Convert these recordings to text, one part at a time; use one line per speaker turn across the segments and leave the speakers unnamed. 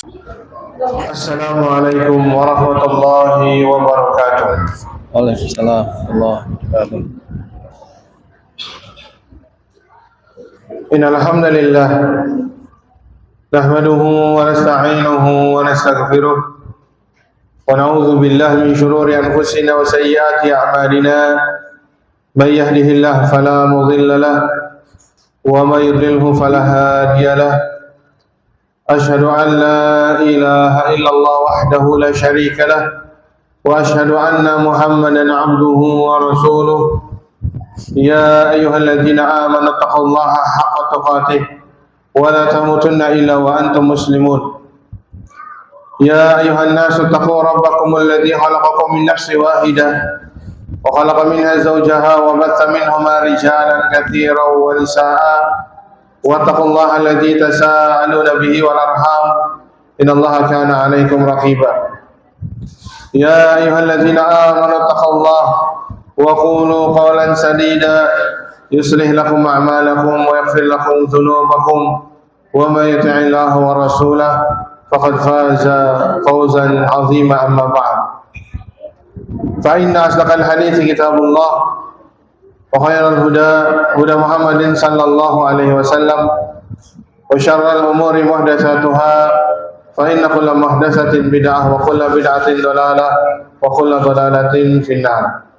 Assalamualaikum warahmatullahi wabarakatuh.
Waalaikumsalam warahmatullahi wabarakatuh.
Innal hamdalillah nahmaduhu wa nasta'inuhu wa nastaghfiruh wa na'udzu billahi min shururi anfusina wa sayyiati a'malina. May yahdihillahu fala mudilla lahu wa may yudlilhu fala hadiya lahu. Ashhadu an la ilaha illallah wahdahu la syarika lahu wa ashhadu anna Muhammadan 'abduhu wa rasuluh. Ya ayyuhalladzina amanu taqullaha haqqa tuqatih wa la tamutunna illa wa antum muslimun. Ya ayyuhan nasu taqu rabbakumul ladzi khalaqakum min nafsin wahidah wa khalaqa minha zawjaha wa batha minhuma rijalan katsiran wa nisaa'a wattaqullaha alladzi tasaaluna bihi wal arham innallaha kana 'alaikum raqiba. Ya ayyuhalladzina amanu taqullaha wa qulu qawlan sadida yuslih lakum a'malakum wa yaghfir lakum dhunubakum wa may yuti'illaha wa rasulahu faqad faza fawzan 'azima. Amma ba'd, fa inna asdaqal hadithi kitabullah wa khairal huda huda Muhammadin sallallahu alaihi wasallam wa syarral umuri muhdatsatuha fa inna kulla muhdatsatin bid'ah wa kulla bid'atin dhalalah wa kulla dhalalatin finnar.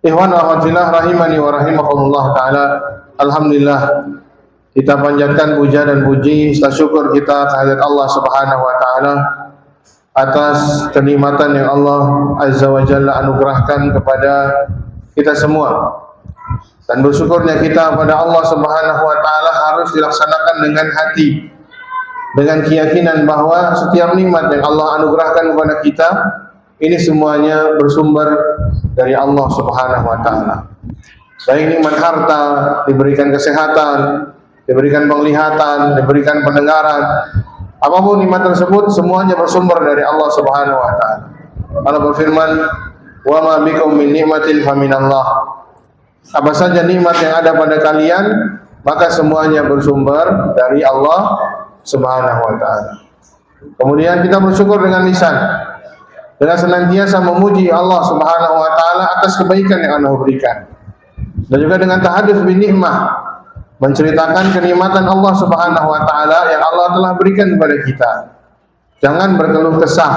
Ikhwan wa akhwat rahimani wa rahimakumullah taala. Alhamdulillah, kita panjatkan puja dan puji serta syukur kita kehadirat Allah Subhanahu wa taala atas kenikmatan yang Allah Azza wa Jalla anugerahkan kepada kita semua. Dan bersyukurnya kita kepada Allah Subhanahu wa taala harus dilaksanakan dengan hati, dengan keyakinan bahwa setiap nikmat yang Allah anugerahkan kepada kita ini semuanya bersumber dari Allah Subhanahu wa taala. Baik nikmat harta, diberikan kesehatan, diberikan penglihatan, diberikan pendengaran, apapun nikmat tersebut semuanya bersumber dari Allah Subhanahu wa taala. Allah berfirman, "Wa ma bikum min nikmatin faminallah." Apa saja nikmat yang ada pada kalian, maka semuanya bersumber dari Allah Subhanahu wa taala. Kemudian kita bersyukur dengan lisan, dengan senantiasa memuji Allah Subhanahu wa taala atas kebaikan yang Allah berikan. Dan juga dengan tahadduts bin nikmah, menceritakan kenikmatan Allah Subhanahu wa taala yang Allah telah berikan kepada kita. Jangan berkeluh kesah,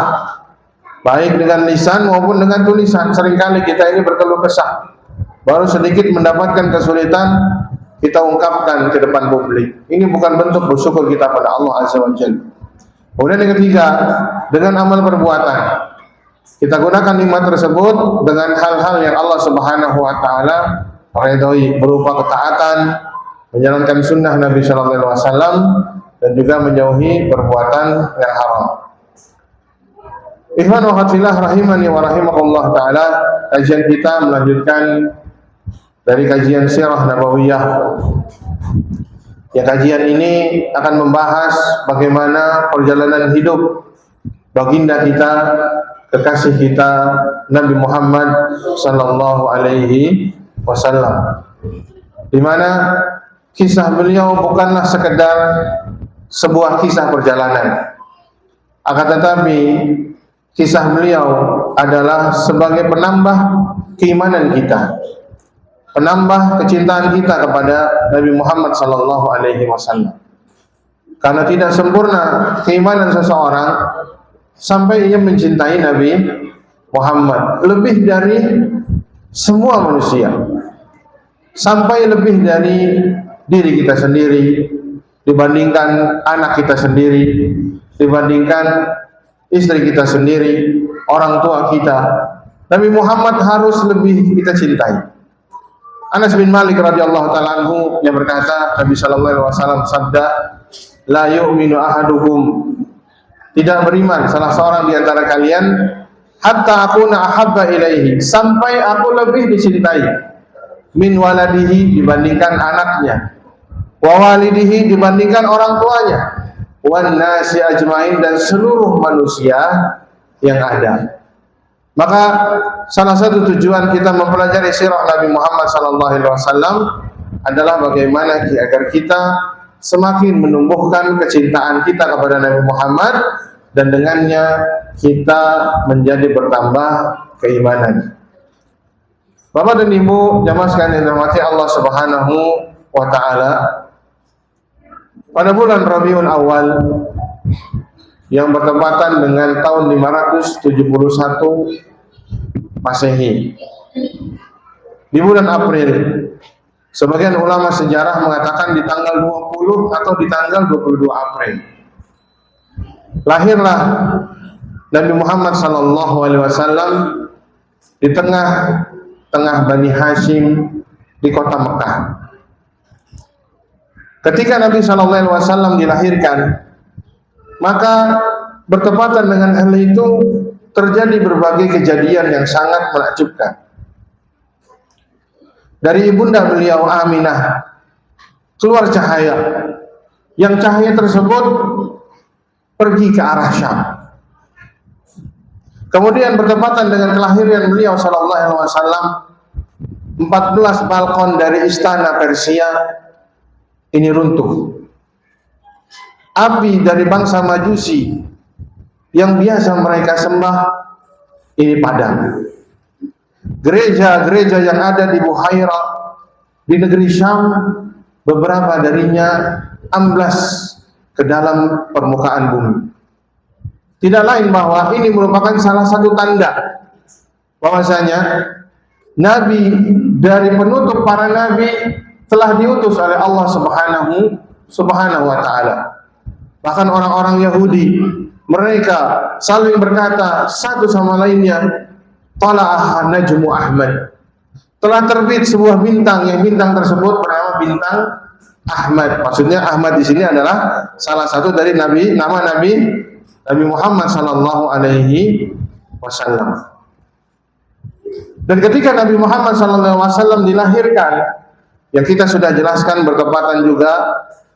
baik dengan lisan maupun dengan tulisan. Seringkali kita ini berkeluh kesah, baru sedikit mendapatkan kesulitan kita ungkapkan ke depan publik. Ini bukan bentuk bersyukur kita pada Allah Azza wa Jalla. Kemudian yang ketiga, dengan amal perbuatan. Kita gunakan nikmat tersebut dengan hal-hal yang Allah Subhanahu wa taala ridhoi, berupa ketaatan, menjalankan sunnah Nabi sallallahu alaihi wasallam, dan juga menjauhi perbuatan yang haram. Ikhwan wa akhwat rahimani wa rahimakumullah taala, kajian kita melanjutkan dari kajian sirah nabawiyah. Ya, kajian ini akan membahas bagaimana perjalanan hidup baginda kita, kekasih kita Nabi Muhammad sallallahu alaihi wasallam, di mana kisah beliau bukanlah sekedar sebuah kisah perjalanan, akan tetapi kisah beliau adalah sebagai penambah keimanan kita, penambah kecintaan kita kepada Nabi Muhammad sallallahu alaihi wasallam. Karena tidak sempurna keimanan seseorang sampai ia mencintai Nabi Muhammad lebih dari semua manusia, sampai lebih dari diri kita sendiri, dibandingkan anak kita sendiri, dibandingkan istri kita sendiri, orang tua kita. Nabi Muhammad harus lebih kita cintai. Anas bin Malik radhiyallahu taala anhu yang berkata, Nabi sallallahu alaihi wasallam sabda, "La yu'minu ahadukum," tidak beriman salah seorang di antara kalian, hatta akuna ahabba ilaihi, sampai aku lebih dicintai, min waladihi, dibandingkan anaknya, wa walidihi, dibandingkan orang tuanya, wan nasi ajmain, dan seluruh manusia yang ada. Maka salah satu tujuan kita mempelajari sirah Nabi Muhammad sallallahu alaihi wasallam adalah bagaimana agar kita semakin menumbuhkan kecintaan kita kepada Nabi Muhammad, dan dengannya kita menjadi bertambah keimanan. Bapak dan Ibu jamaah sekalian yang dirahmati Allah Subhanahu wa taala, pada bulan Rabiul Awal yang bertepatan dengan tahun 571 Masehi, di bulan April, sebagian ulama sejarah mengatakan di tanggal 20 atau di tanggal 22 April, lahirlah Nabi Muhammad SAW di tengah Bani Hashim di kota Mekah. Ketika Nabi SAW dilahirkan, maka bertepatan dengan hal itu terjadi berbagai kejadian yang sangat menakjubkan. Dari ibunda beliau Aminah keluar cahaya, yang cahaya tersebut pergi ke arah Syam. Kemudian bertepatan dengan kelahiran beliau sallallahu alaihi wasallam, 14 balkon dari istana Persia ini runtuh. Api dari bangsa Majusi yang biasa mereka sembah ini padam. Gereja-gereja yang ada di Buhaira di negeri Syam, beberapa darinya amblas ke dalam permukaan bumi. Tidak lain bahwa ini merupakan salah satu tanda bahwasanya Nabi dari penutup para Nabi telah diutus oleh Allah Subhanahu wa taala. Bahkan orang-orang Yahudi mereka saling berkata satu sama lainnya, tala'ah najmu Ahmad, telah terbit sebuah bintang, yang bintang tersebut bernama bintang Ahmad. Maksudnya Ahmad di sini adalah salah satu dari nama Nabi Muhammad sallallahu alaihi wasallam. Dan ketika Nabi Muhammad sallallahu alaihi wasallam dilahirkan, yang kita sudah jelaskan bertepatan juga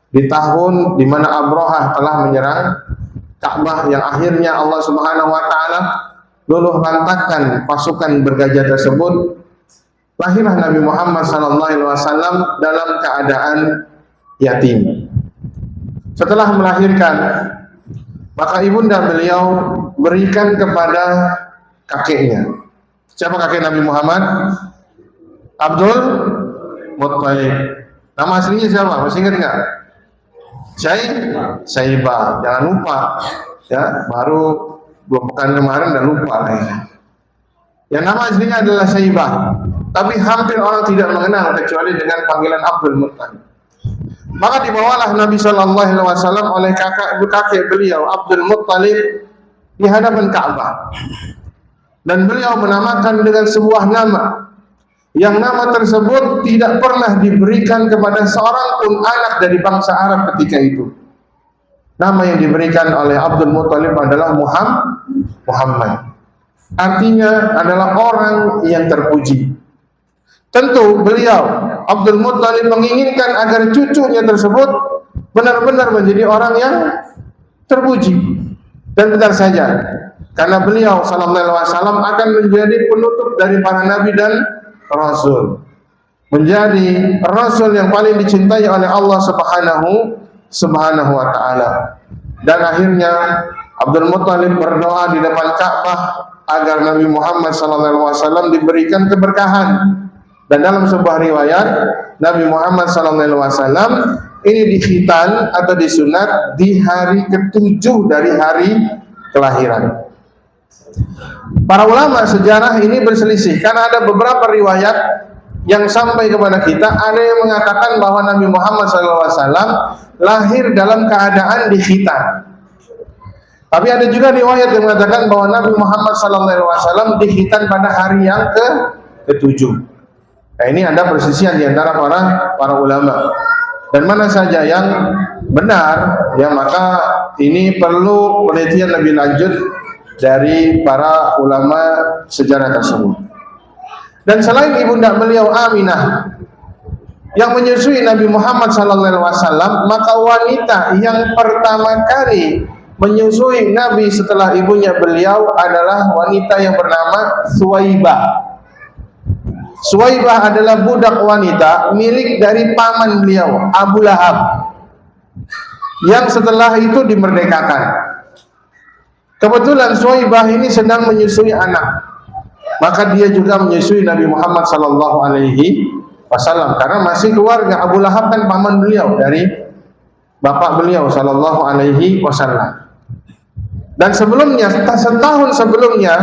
di tahun di mana Abrahah telah menyerang Ka'bah, yang akhirnya Allah Subhanahu wa taala luluh lantakkan pasukan bergajah tersebut. Lahirlah Nabi Muhammad sallallahu alaihi wasallam dalam keadaan yatim. Setelah melahirkan, maka ibunda beliau berikan kepada kakeknya. Siapa kakek Nabi Muhammad? Abdul Muttalib. Nama aslinya siapa? Masih ingat enggak? Saibah. Jangan lupa, ya, baru 2 pekan kemarin udah lupa ya. Yang nama aslinya adalah Saibah, tapi hampir orang tidak mengenal kecuali dengan panggilan Abdul Muttalib. Maka dibawalah Nabi Shallallahu Alaihi Wasallam oleh kakek beliau Abdul Muttalib di hadapan Ka'bah, dan beliau menamakan dengan sebuah nama, yang nama tersebut tidak pernah diberikan kepada seorang pun anak dari bangsa Arab ketika itu. Nama yang diberikan oleh Abdul Muttalib adalah Muhammad. Artinya adalah orang yang terpuji. Tentu beliau Abdul Muttalib menginginkan agar cucunya tersebut benar-benar menjadi orang yang terpuji. Dan benar saja, karena beliau sallallahu alaihi wasallam akan menjadi penutup dari para nabi dan rasul, menjadi rasul yang paling dicintai oleh Allah Subhanahu wa taala. Dan akhirnya Abdul Muttalib berdoa di depan Ka'bah agar Nabi Muhammad SAW diberikan keberkahan. Dan dalam sebuah riwayat, Nabi Muhammad SAW ini dikhitan atau disunat di hari ke-7 dari hari kelahiran. Para ulama sejarah ini berselisih karena ada beberapa riwayat yang sampai kepada kita. Ada yang mengatakan bahwa Nabi Muhammad SAW lahir dalam keadaan dikhitan. Tapi ada juga riwayat yang mengatakan bahwa Nabi Muhammad SAW dikhitan pada hari yang ke-7. Nah, ini ada persisian di antara para ulama. Dan mana saja yang benar, ya, maka ini perlu penelitian lebih lanjut dari para ulama sejarah tersebut. Dan selain ibunda beliau Aminah yang menyusui Nabi Muhammad SAW, maka wanita yang pertama kali menyusui Nabi setelah ibunya beliau adalah wanita yang bernama Suwaibah. Suwaibah adalah budak wanita milik dari paman beliau, Abu Lahab. yang setelah itu dimerdekakan. Kebetulan Suwaibah ini sedang menyusui anak, maka dia juga menyusui Nabi Muhammad sallallahu alaihi wasallam karena masih keluarga. Abu Lahab kan paman beliau dari bapak beliau sallallahu alaihi wasallam. Dan sebelumnya, setahun sebelumnya,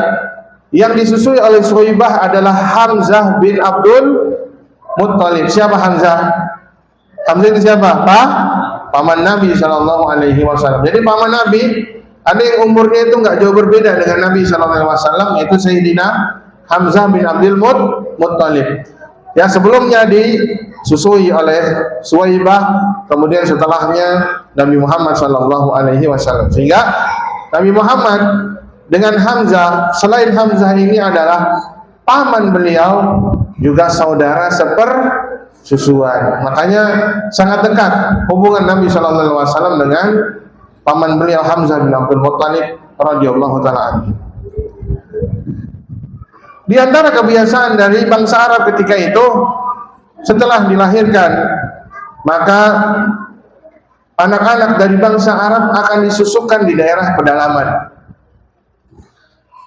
yang disusui oleh Suwaibah adalah Hamzah bin Abdul Muttalib. Siapa Hamzah? Hamzah itu siapa? Paman Nabi sallallahu alaihi wasallam. Jadi paman Nabi ada yang umurnya itu nggak jauh berbeda dengan Nabi sallallahu alaihi wasallam, yaitu Sayyidina Hamzah bin Abdul Muttalib. Yang sebelumnya disusui oleh Suwaibah, kemudian setelahnya Nabi Muhammad sallallahu alaihi wasallam. Sehingga Nabi Muhammad dengan Hamzah, selain Hamzah ini adalah paman beliau, juga saudara sepersusuan. Makanya sangat dekat hubungan Nabi sallallahu alaihi wasallam dengan paman beliau Hamzah bin Abdul Muttalib radhiyallahu taala anhu. Di antara kebiasaan dari bangsa Arab ketika itu, setelah dilahirkan, maka anak-anak dari bangsa Arab akan disusukkan di daerah pedalaman.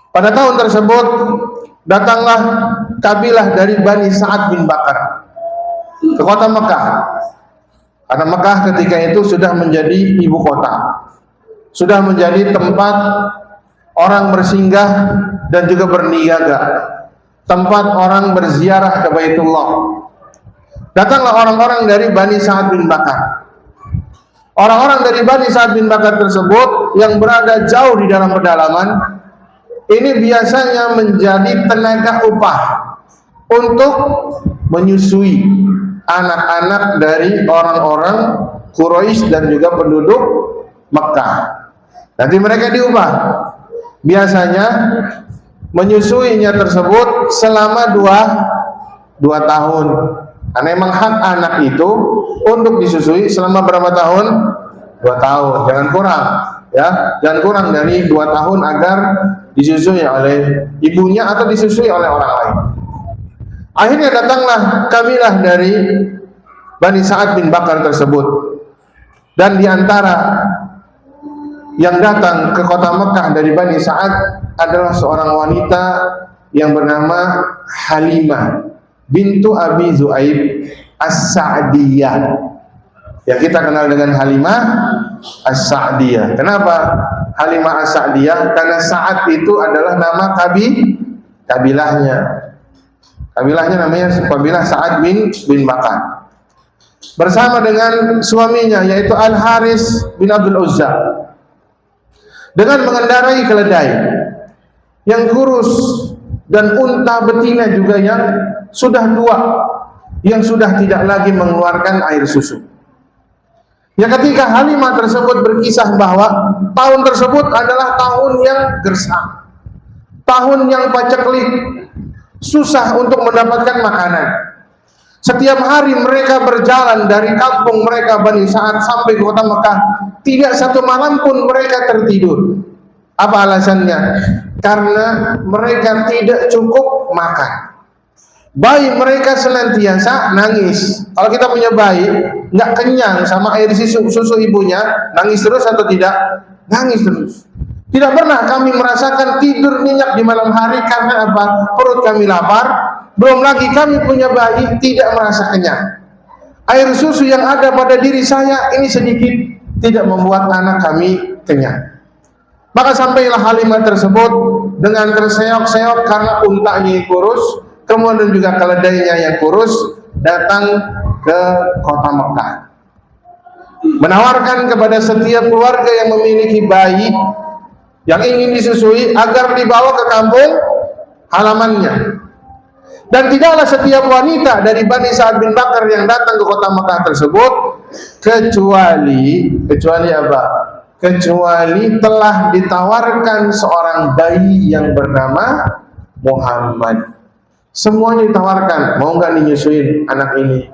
Pada tahun tersebut datanglah kabilah dari Bani Sa'ad bin Bakar ke kota Mekah. Karena Mekah ketika itu sudah menjadi ibu kota, sudah menjadi tempat orang bersinggah dan juga berniaga, tempat orang berziarah ke Baitullah. Datanglah orang-orang dari Bani Sa'ad bin Bakar. Orang-orang dari Bani Sa'ad bin Bakar tersebut yang berada jauh di dalam pedalaman, ini biasanya menjadi tenaga upah untuk menyusui anak-anak dari orang-orang Quraisy dan juga penduduk Mekah. Nanti mereka diupah. Biasanya menyusuinya tersebut selama 2 tahun. Karena memang hak anak itu untuk disusui selama berapa tahun? 2 tahun. Jangan kurang, ya. Jangan kurang dari 2 tahun agar disusui oleh ibunya atau disusui oleh orang lain. Akhirnya datanglah kabilah dari Bani Sa'ad bin Bakar tersebut. Dan di antara yang datang ke kota Mekah dari Bani Sa'ad adalah seorang wanita yang bernama Halimah bintu Abi Zu'aib As-Sa'diyah. Ya, kita kenal dengan Halimah As-Sa'diyah. Kenapa Halimah As-Sa'diyah? Karena Sa'ad itu adalah nama kabilahnya. Kabilahnya namanya kabilah Sa'ad bin Bakar. Bersama dengan suaminya yaitu Al-Haris bin Abdul Uzza. Dengan mengendarai keledai yang kurus dan unta betina juga yang sudah tua, yang sudah tidak lagi mengeluarkan air susu. Ya, ketika Halimah tersebut berkisah bahwa tahun tersebut adalah tahun yang gersang, tahun yang paceklik, susah untuk mendapatkan makanan. Setiap hari mereka berjalan dari kampung mereka Bani Sa'ad sampai ke kota Mekah, tidak satu malam pun mereka tertidur. Apa alasannya? Karena mereka tidak cukup makan. Bayi mereka senantiasa nangis. Kalau kita punya bayi nggak kenyang sama air susu ibunya, nangis terus atau tidak? Nangis terus. Tidak pernah kami merasakan tidur nyenyak di malam hari karena apa? Perut kami lapar. Belum lagi kami punya bayi tidak merasa kenyang. Air susu yang ada pada diri saya ini sedikit tidak membuat anak kami kenyang. Maka sampailah Halimah tersebut dengan terseok-seok karena untanya yang kurus, kemudian juga keledainya yang kurus, datang ke kota Mekah. Menawarkan kepada setiap keluarga yang memiliki bayi yang ingin disusui agar dibawa ke kampung halamannya. Dan tidaklah setiap wanita dari Bani Sa'ad bin Bakar yang datang ke kota Mekah tersebut kecuali apa? Kecuali telah ditawarkan seorang bayi yang bernama Muhammad. Semuanya ditawarkan, mau nggak dinyusuin anak ini?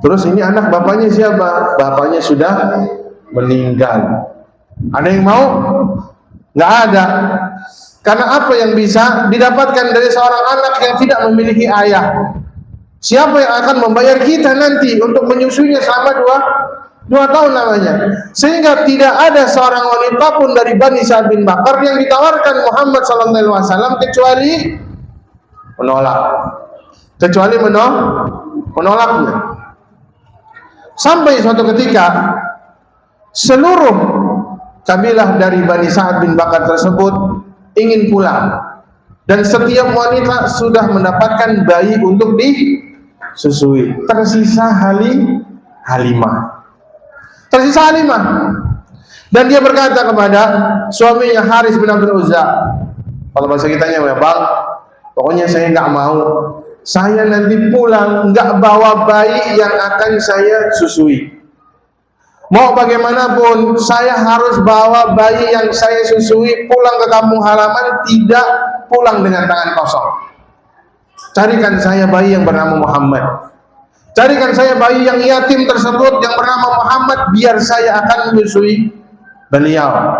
Terus ini anak bapaknya siapa? Bapaknya sudah meninggal. Ada yang mau? Nggak ada. Karena apa yang bisa didapatkan dari seorang anak yang tidak memiliki ayah? Siapa yang akan membayar kita nanti untuk menyusuinya selama 2 tahun namanya. Sehingga tidak ada seorang wanita pun dari Bani Sa'ad bin Bakar yang ditawarkan Muhammad sallallahu alaihi wasallam kecuali menolak. Kecuali menolaknya. Sampai suatu ketika seluruh kabilah dari Bani Sa'ad bin Bakar tersebut ingin pulang, dan setiap wanita sudah mendapatkan bayi untuk disusui. Tersisa Halimah. Dan dia berkata kepada suaminya Haris bin Abdul Uzza, kalau bahasa kitanya, Bang, pokoknya saya nggak mau, saya nanti pulang nggak bawa bayi yang akan saya susui. Mau bagaimanapun saya harus bawa bayi yang saya susui pulang ke kampung halaman, tidak pulang dengan tangan kosong. Carikan saya bayi yang bernama Muhammad. Carikan saya bayi yang yatim tersebut yang bernama Muhammad, biar saya akan menyusui beliau.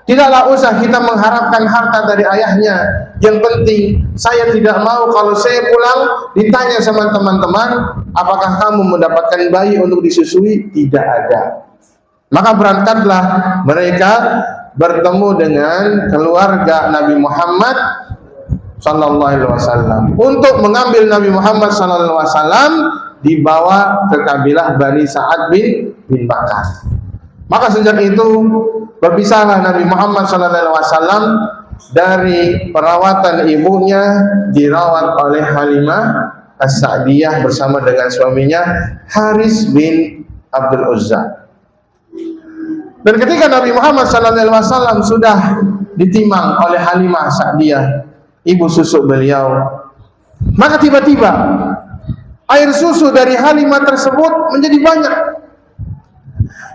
Tidaklah usah kita mengharapkan harta dari ayahnya. Yang penting saya tidak mau kalau saya pulang ditanya sama teman-teman, apakah kamu mendapatkan bayi untuk disusui? Tidak ada. Maka berangkatlah mereka bertemu dengan keluarga Nabi Muhammad sallallahu alaihi wasallam untuk mengambil Nabi Muhammad sallallahu alaihi wasallam, dibawa ke kabilah Bani Sa'ad bin Bakar. Maka sejak itu berpisahlah Nabi Muhammad SAW dari perawatan ibunya, dirawat oleh Halimah As-Sa'diyah bersama dengan suaminya Haris bin Abdul Uzza. Dan ketika Nabi Muhammad SAW sudah ditimang oleh Halimah As-Sa'diyah, ibu susu beliau, maka tiba-tiba air susu dari Halimah tersebut menjadi banyak.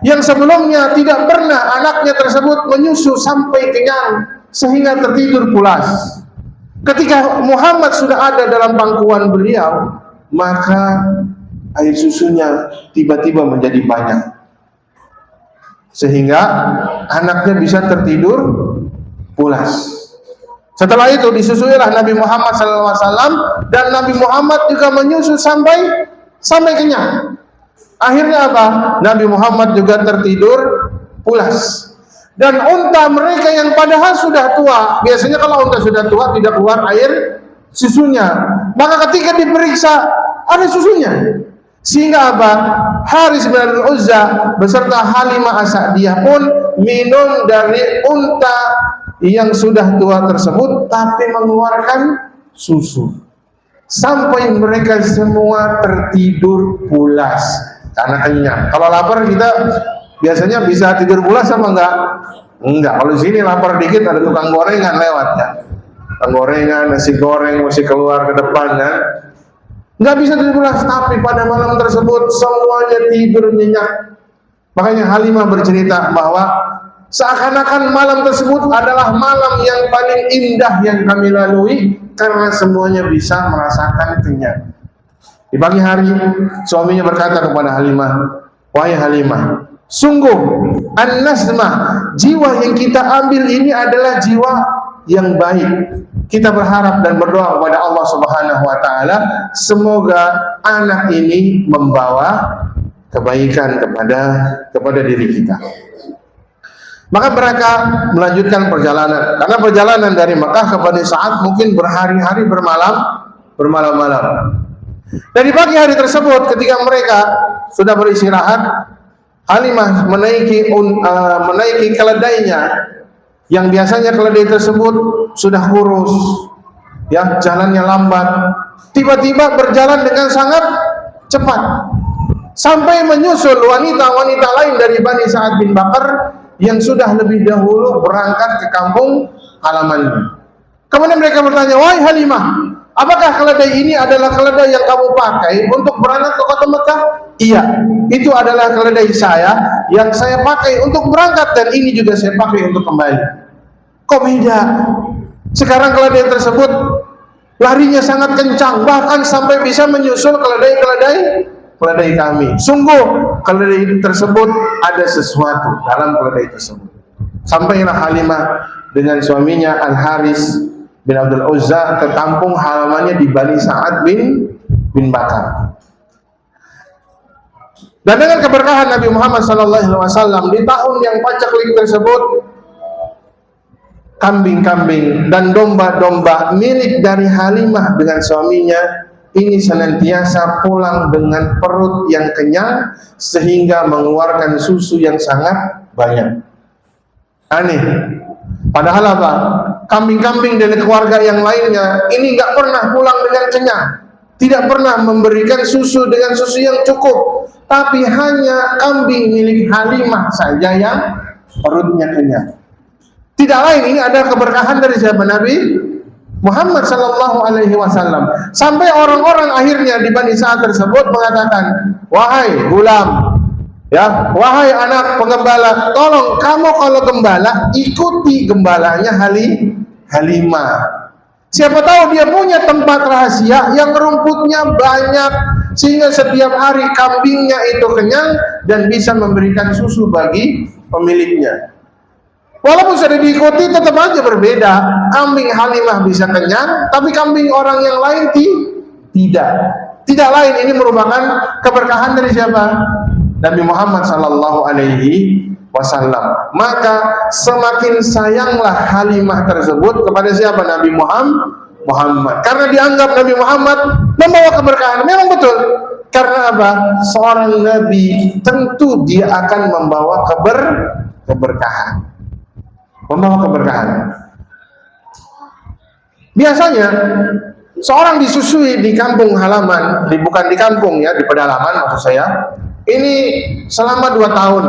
Yang sebelumnya tidak pernah anaknya tersebut menyusu sampai kenyang sehingga tertidur pulas. Ketika Muhammad sudah ada dalam pangkuan beliau, maka air susunya tiba-tiba menjadi banyak, sehingga anaknya bisa tertidur pulas. Setelah itu disusuilah Nabi Muhammad SAW, dan Nabi Muhammad juga menyusu sampai kenyang. Akhirnya apa? Nabi Muhammad juga tertidur pulas. Dan unta mereka yang padahal sudah tua, biasanya kalau unta sudah tua tidak keluar air susunya, maka ketika diperiksa ada susunya. Sehingga apa? Haris bin Abdul Uzza beserta Halimah As-Sa'diyah pun minum dari unta yang sudah tua tersebut, tapi mengeluarkan susu. Sampai mereka semua tertidur pulas karena kenyang. Kalau lapar kita biasanya bisa tidur pulas apa enggak? Enggak. Kalau di sini lapar dikit ada tukang gorengan lewat ya. Tukang gorengan, nasi goreng masih keluar ke depan ya. Enggak bisa tidur pulas, tapi pada malam tersebut semuanya tidur nyenyak. Makanya Halimah bercerita bahwa seakan-akan malam tersebut adalah malam yang paling indah yang kami lalui karena semuanya bisa merasakan kenyang. Di pagi hari suaminya berkata kepada Halimah, "Wahai Halimah, sungguh an-nasmah, jiwa yang kita ambil ini adalah jiwa yang baik. Kita berharap dan berdoa kepada Allah Subhanahu wa taala semoga anak ini membawa kebaikan kepada diri kita." Maka mereka melanjutkan perjalanan. Karena perjalanan dari Makkah ke Bani Sa'ad mungkin berhari-hari bermalam-malam. Dari pagi hari tersebut ketika mereka sudah beristirahat, Halimah menaiki keledainya yang biasanya keledai tersebut sudah kurus, ya, jalannya lambat. Tiba-tiba berjalan dengan sangat cepat sampai menyusul wanita-wanita lain dari Bani Sa'ad bin Bakar yang sudah lebih dahulu berangkat ke kampung halamannya. Kemudian mereka bertanya, "Wahai Halimah, apakah keledai ini adalah keledai yang kamu pakai untuk berangkat ke kota Mekah?" "Iya, itu adalah keledai saya yang saya pakai untuk berangkat dan ini juga saya pakai untuk kembali." "Kok beda? Sekarang keledai tersebut larinya sangat kencang, bahkan sampai bisa menyusul keledai kami. Sungguh keledai tersebut ada sesuatu dalam keledai tersebut." Sampailah Halimah dengan suaminya Al-Haris bin Abdul Uzza ke kampung halamannya di Bani Sa'ad bin Bakar. Dan dengan keberkahan Nabi Muhammad SAW di tahun yang paceklik tersebut, kambing-kambing dan domba-domba milik dari Halimah dengan suaminya ini senantiasa pulang dengan perut yang kenyang sehingga mengeluarkan susu yang sangat banyak. Aneh. Padahal apa? Kambing-kambing dari keluarga yang lainnya ini nggak pernah pulang dengan kenyang, tidak pernah memberikan susu dengan susu yang cukup, tapi hanya kambing milik Halimah saja yang perutnya kenyang. Tidak lain, ini ada keberkahan dari siapa? Nabi Muhammad sallallahu alaihi wasallam. Sampai orang-orang akhirnya di Bani Sa'ad tersebut mengatakan, "Wahai gulam, ya, wahai anak penggembala, tolong kamu kalau gembala ikuti gembalanya Halimah. Siapa tahu dia punya tempat rahasia yang rumputnya banyak sehingga setiap hari kambingnya itu kenyang dan bisa memberikan susu bagi pemiliknya." Walaupun sudah diikuti tetap aja berbeda. Kambing Halimah bisa kenyang, tapi kambing orang yang lain tidak. Tidak lain, ini merupakan keberkahan dari siapa? Nabi Muhammad sallallahu alaihi wasallam. Maka semakin sayanglah Halimah tersebut kepada siapa? Nabi Muhammad. Karena dianggap Nabi Muhammad membawa keberkahan. Memang betul. Karena apa? Seorang nabi tentu dia akan membawa keberkahan. Membawa keberkahan. Biasanya seorang disusui di kampung halaman, bukan di kampung ya, di pedalaman maksud saya. Ini selama 2 tahun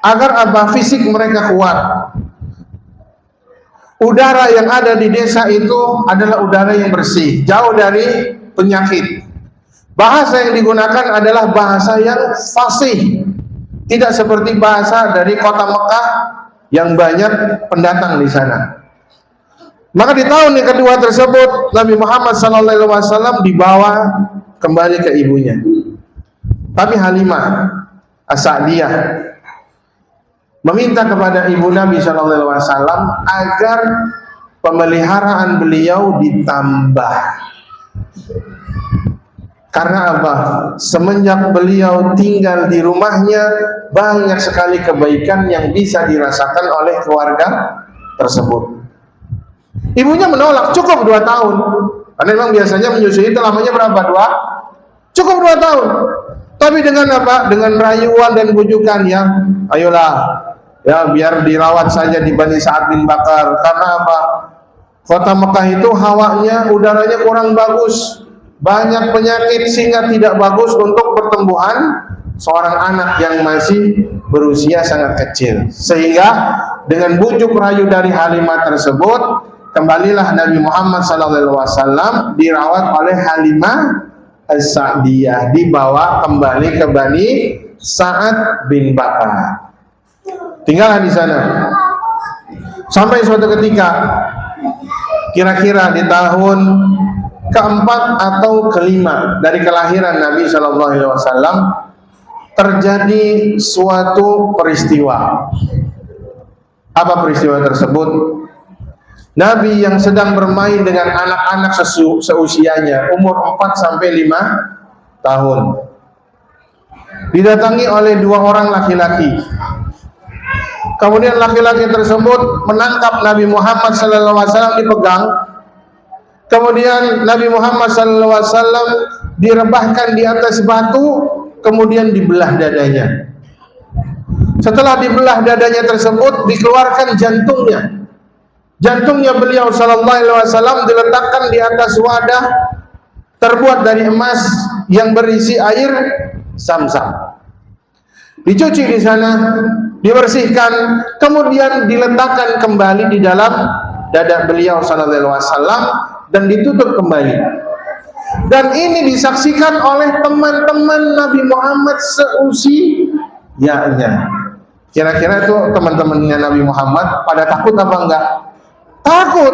agar apa? Fisik mereka kuat. Udara yang ada di desa itu adalah udara yang bersih, jauh dari penyakit. Bahasa yang digunakan adalah bahasa yang fasih, tidak seperti bahasa dari kota Mekah yang banyak pendatang di sana. Maka di tahun yang kedua tersebut Nabi Muhammad SAW dibawa kembali ke ibunya. Tapi Halimah As-Sa'diyah meminta kepada ibu Nabi SAW agar pemeliharaan beliau ditambah. Karena apa? Semenjak beliau tinggal di rumahnya, banyak sekali kebaikan yang bisa dirasakan oleh keluarga tersebut. Ibunya menolak, cukup 2 tahun. Karena memang biasanya menyusui itu lamanya berapa? Cukup 2 tahun. Tapi dengan apa? Dengan rayuan dan bujukan ya, ayolah, ya biar dirawat saja di Bani Sa'ad bin Bakar. Karena apa? Kota Mekah itu hawanya, udaranya kurang bagus. Banyak penyakit sehingga tidak bagus untuk pertumbuhan seorang anak yang masih berusia sangat kecil. Sehingga dengan bujuk rayu dari Halimah tersebut, kembalilah Nabi Muhammad SAW dirawat oleh Halimah As-Sa'diyah, dibawa kembali ke Bani Sa'ad bin Bakar. Tinggallah di sana sampai suatu ketika, kira-kira di tahun keempat atau kelima dari kelahiran Nabi SAW, terjadi suatu peristiwa. Apa peristiwa tersebut? Nabi yang sedang bermain dengan anak-anak seusianya, umur 4 sampai 5 tahun, didatangi oleh 2 orang laki-laki. Kemudian laki-laki tersebut menangkap Nabi Muhammad SAW, dipegang. Kemudian Nabi Muhammad SAW direbahkan di atas batu, kemudian dibelah dadanya. Setelah dibelah dadanya tersebut, dikeluarkan jantungnya. Jantungnya beliau SAW diletakkan di atas wadah terbuat dari emas yang berisi air Zam-Zam. Dicuci di sana, dibersihkan, kemudian diletakkan kembali di dalam dada beliau SAW dan ditutup kembali. Dan ini disaksikan oleh teman-teman Nabi Muhammad seusianya. Kira-kira itu teman-temannya Nabi Muhammad pada takut apa enggak? Takut.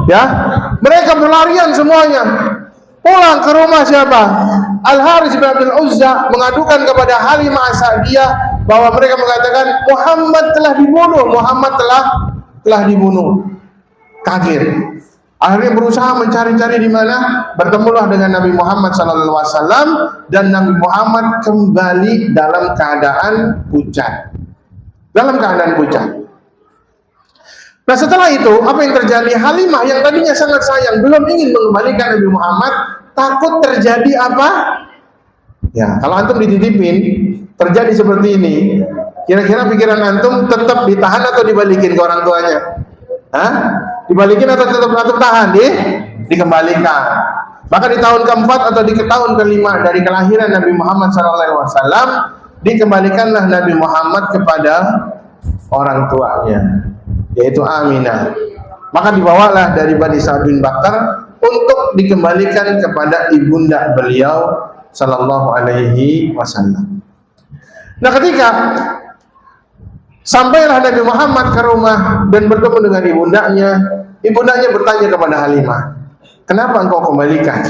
Ya, mereka berlarian semuanya. Pulang ke rumah siapa? Al-Harits bin Abdul Uzza mengadukan kepada Halimah As-Sa'diyah bahwa mereka mengatakan Muhammad telah dibunuh. Muhammad telah dibunuh. Kaget. Akhirnya berusaha mencari-cari di mana, bertemulah dengan Nabi Muhammad SAW, dan Nabi Muhammad kembali dalam keadaan pucat. Dalam keadaan pucat. Nah setelah itu, apa yang terjadi? Halimah yang tadinya sangat sayang, belum ingin mengembalikan Nabi Muhammad, takut terjadi apa? Ya, kalau antum dititipin, terjadi seperti ini, kira-kira pikiran antum tetap ditahan atau dibalikin ke orang tuanya? Hah? Dibalikin atau tetap antum tahan? Dikembalikan. Maka di tahun keempat atau di tahun kelima dari kelahiran Nabi Muhammad SAW, dikembalikanlah Nabi Muhammad kepada orang tuanya, yaitu Aminah. Maka dibawalah dari Bani Sa'd bin Bakar untuk dikembalikan kepada ibunda beliau Sallallahu Alaihi Wasallam. Nah ketika sampailah Nabi Muhammad ke rumah dan bertemu dengan ibundanya bertanya kepada Halimah, kenapa engkau kembalikan?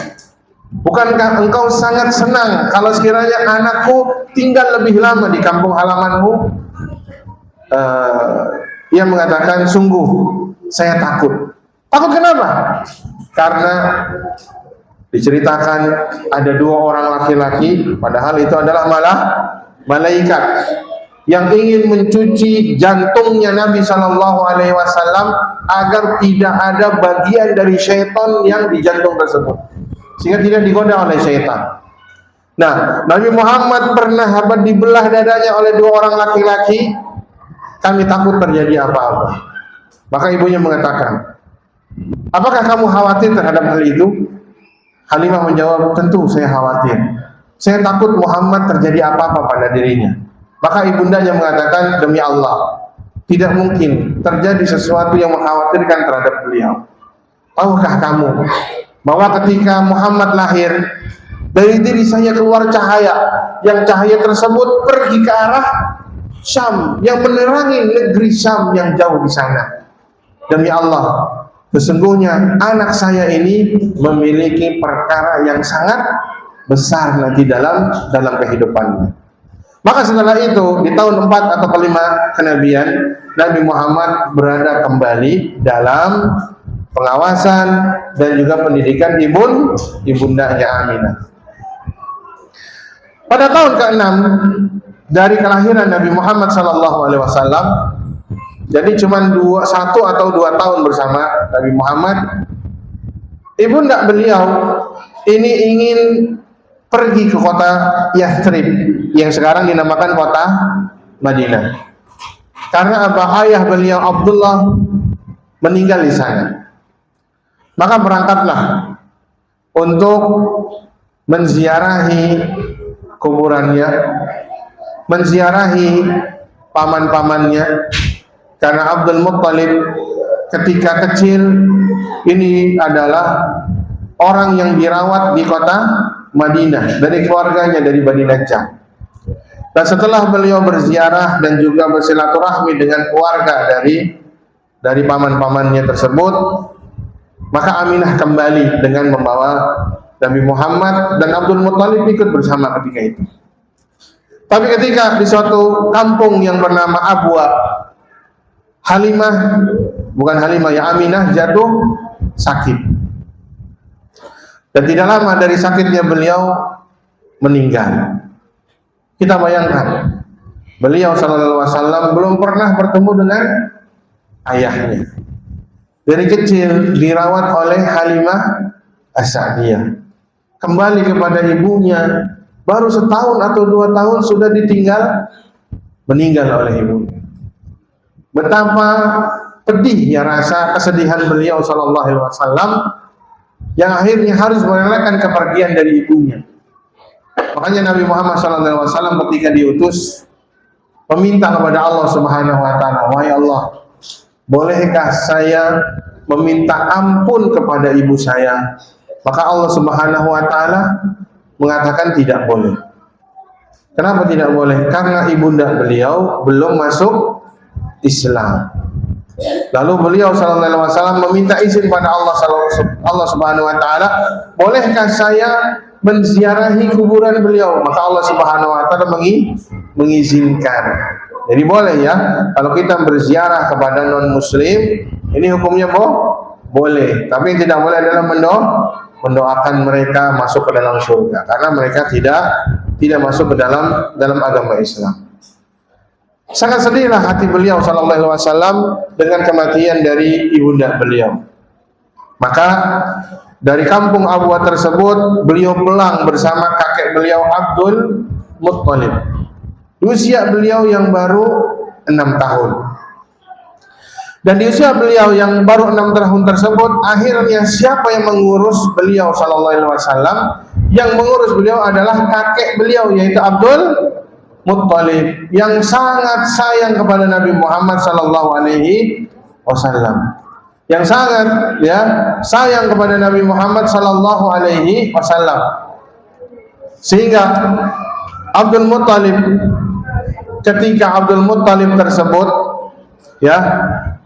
Bukankah engkau sangat senang kalau sekiranya anakku tinggal lebih lama di kampung halamanmu? Ia mengatakan, sungguh saya takut. Takut kenapa? Karena diceritakan ada 2 orang laki-laki, padahal itu adalah malah malaikat yang ingin mencuci jantungnya Nabi Shallallahu Alaihi Wasallam agar tidak ada bagian dari syaitan yang di jantung tersebut, sehingga tidak digoda oleh syaitan. Nah, Nabi Muhammad pernah dibelah dadanya oleh 2 orang laki-laki. Kami takut terjadi apa-apa. Maka ibunya mengatakan, apakah kamu khawatir terhadap hal itu? Halimah menjawab, tentu saya khawatir. Saya takut Muhammad terjadi apa-apa pada dirinya. Maka ibundanya mengatakan, demi Allah, tidak mungkin terjadi sesuatu yang mengkhawatirkan terhadap beliau. Tahukah kamu bahwa ketika Muhammad lahir, dari diri saya keluar cahaya, yang cahaya tersebut pergi ke arah Syam, yang menerangi negeri Syam yang jauh di sana. Demi Allah, sesungguhnya anak saya ini memiliki perkara yang sangat besar nanti dalam kehidupannya. Maka setelah itu, di tahun 4 atau kelima kenabian, Nabi Muhammad berada kembali dalam pengawasan dan juga pendidikan ibundanya Aminah. Pada tahun ke-6 dari kelahiran Nabi Muhammad SAW, jadi cuma 1 atau 2 tahun bersama Nabi Muhammad, ibunda beliau ini ingin pergi ke kota Yathrib yang sekarang dinamakan kota Madinah, karena ayah beliau Abdullah meninggal di sana. Maka berangkatlah untuk menziarahi kuburannya, menziarahi paman-pamannya, karena Abdul Muttalib ketika kecil ini adalah orang yang dirawat di kota Madinah dari keluarganya, dari Bani Najjar. Dan setelah beliau berziarah dan juga bersilaturahmi dengan keluarga dari paman-pamannya tersebut, maka Aminah kembali dengan membawa Nabi Muhammad, dan Abdul Muttalib ikut bersama ketika itu. Tapi ketika di suatu kampung yang bernama Abwa, Aminah jatuh sakit. Dan tidak lama dari sakitnya beliau meninggal. Kita bayangkan, beliau SAW belum pernah bertemu dengan ayahnya. Dari kecil dirawat oleh Halimah As-Sa'diyah. Kembali kepada ibunya, baru 1 atau 2 tahun sudah meninggal oleh ibunya. Betapa pedihnya rasa kesedihan beliau SAW, yang akhirnya harus merelakan kepergian dari ibunya. Makanya Nabi Muhammad SAW ketika diutus meminta kepada Allah Subhanahu Wa Taala, wahai Allah, bolehkah saya meminta ampun kepada ibu saya? Maka Allah Subhanahu Wa Taala mengatakan tidak boleh. Kenapa tidak boleh? Karena ibunda beliau belum masuk Islam. Lalu beliau SAW meminta izin pada Allah Subhanahu Wa Taala, bolehkah saya menziarahi kuburan beliau? Maka Allah Subhanahu Wa Taala mengizinkan. Jadi boleh ya, kalau kita berziarah kepada non muslim, ini hukumnya boleh, tapi yang tidak boleh adalah mendoakan mereka masuk ke dalam surga, karena mereka tidak masuk ke dalam agama Islam. Sangat sedihlah hati beliau sallallahu alaihi wasallam dengan kematian dari ibunda beliau. Maka dari kampung Abwa tersebut beliau pulang bersama kakek beliau Abdul Muttalib. Usia beliau yang baru 6 tahun. Dan di usia beliau yang baru 6 tahun tersebut, akhirnya siapa yang mengurus beliau sallallahu alaihi wasallam? Yang mengurus beliau adalah kakek beliau, yaitu Abdul Muttalib, yang sangat sayang kepada Nabi Muhammad sallallahu alaihi wasallam. Yang sangat sayang kepada Nabi Muhammad sallallahu alaihi wasallam. Sehingga Abdul Muttalib, ketika Abdul Muttalib tersebut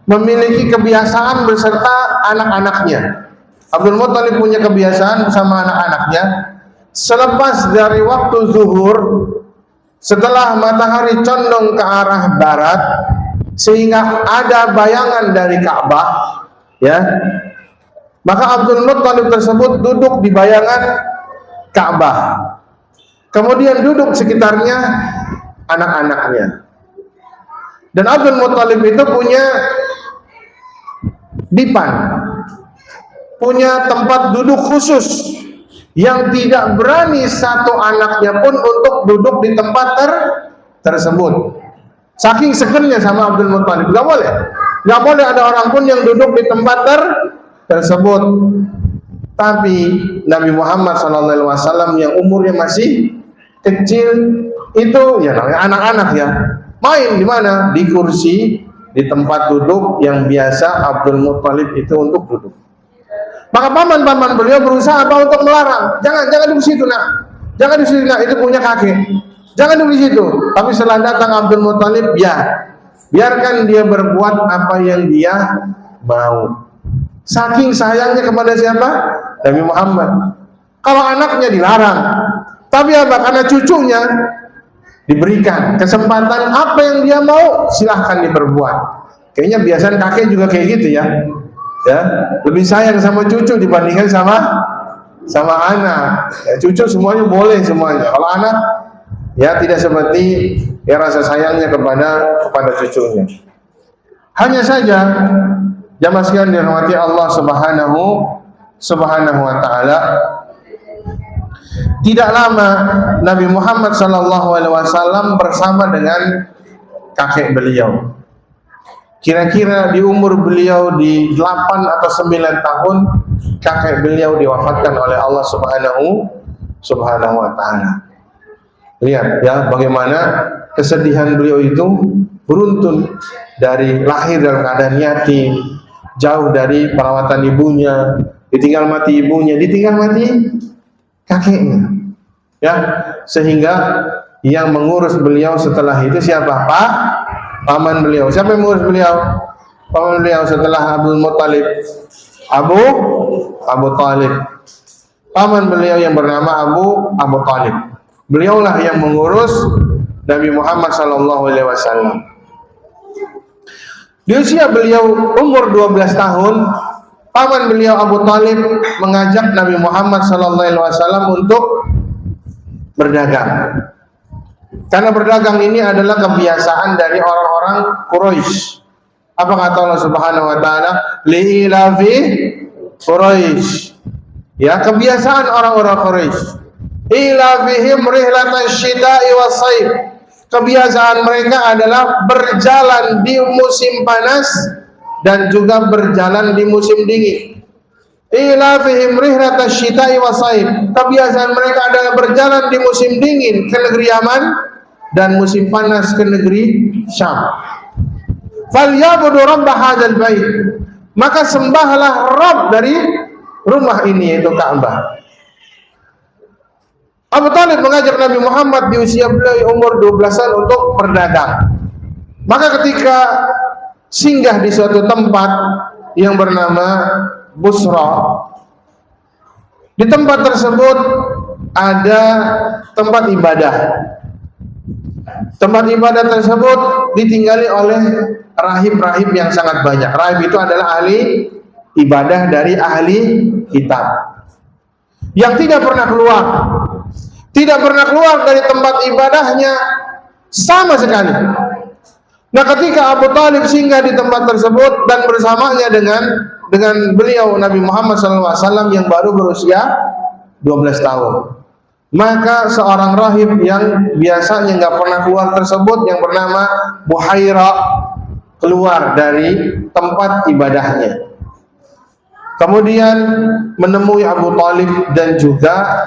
memiliki kebiasaan beserta anak-anaknya. Abdul Muttalib punya kebiasaan bersama anak-anaknya. Selepas dari waktu zuhur, setelah matahari condong ke arah barat, sehingga ada bayangan dari Ka'bah, maka Abdul Muttalib tersebut duduk di bayangan Ka'bah. Kemudian duduk sekitarnya anak-anaknya. Dan Abdul Muttalib itu punya dipan, punya tempat duduk khusus yang tidak berani satu anaknya pun untuk duduk di tempat tersebut. Saking segernya sama Abdul Muttalib, nggak boleh ada orang pun yang duduk di tempat tersebut. Tapi Nabi Muhammad SAW yang umurnya masih kecil itu, namanya anak-anak main di mana? Di kursi, di tempat duduk yang biasa Abdul Muttalib itu untuk duduk. Maka paman-paman beliau berusaha untuk melarang, jangan duduk situ nak, jangan duduk situ nak, itu punya kakek, jangan duduk di situ. Tapi setelah datang Abdul Muttalib, biarkan dia berbuat apa yang dia mau. Saking sayangnya kepada siapa? Nabi Muhammad. Kalau anaknya dilarang, tapi karena cucunya diberikan kesempatan apa yang dia mau, silahkan diperbuat. Kayaknya biasanya kakek juga kayak gitu lebih sayang sama cucu dibandingkan sama anak. Cucu semuanya boleh semuanya. Kalau anak tidak seperti rasa sayangnya kepada cucunya. Hanya saja jamaah sekalian dirahmati Allah Subhanahu wa taala, tidak lama Nabi Muhammad sallallahu alaihi wasallam bersama dengan kakek beliau. Kira-kira di umur beliau di 8 atau 9 tahun, kakek beliau diwafatkan oleh Allah Subhanahu wa taala. Lihat bagaimana kesedihan beliau itu beruntun, dari lahir dalam keadaan yatim, jauh dari perawatan ibunya, ditinggal mati ibunya, ditinggal mati kakeknya. Sehingga yang mengurus beliau setelah itu siapa? Paman beliau. Siapa yang mengurus beliau? Paman beliau setelah Abdul Muttalib, Abu Talib. Paman beliau yang bernama Abu Talib. Beliaulah yang mengurus Nabi Muhammad SAW. Di usia beliau umur 12 tahun, paman beliau Abu Talib mengajak Nabi Muhammad SAW untuk berdagang. Karena berdagang ini adalah kebiasaan dari orang-orang Quraisy. Apa kata Allah Subhanahu wa taala? Li'ilafi Quraisy. Kebiasaan orang-orang Quraisy. Ilafihim rihlatash shita'i was-shaif. Kebiasaan mereka adalah berjalan di musim panas dan juga berjalan di musim dingin. Ilafihim rihlatash shita'i was-shaif. Kebiasaan mereka adalah berjalan di musim dingin ke negeri Yaman dan musim panas ke negeri Syam. Falyabudu rabb hadzal bait. Maka sembahlah Rabb dari rumah ini, yaitu Ka'bah. Abu Talib mengajak Nabi Muhammad di usia beliau umur 12-an untuk berdagang. Maka ketika singgah di suatu tempat yang bernama Busra, di tempat tersebut ada tempat ibadah. Tempat ibadah tersebut ditinggali oleh rahib-rahib yang sangat banyak. Rahib itu adalah ahli ibadah dari ahli kitab yang tidak pernah keluar dari tempat ibadahnya sama sekali. Nah, ketika Abu Talib singgah di tempat tersebut dan bersamanya dengan beliau Nabi Muhammad SAW yang baru berusia 12 tahun, maka seorang rahib yang biasanya nggak pernah keluar tersebut, yang bernama Buhaira, keluar dari tempat ibadahnya, kemudian menemui Abu Talib dan juga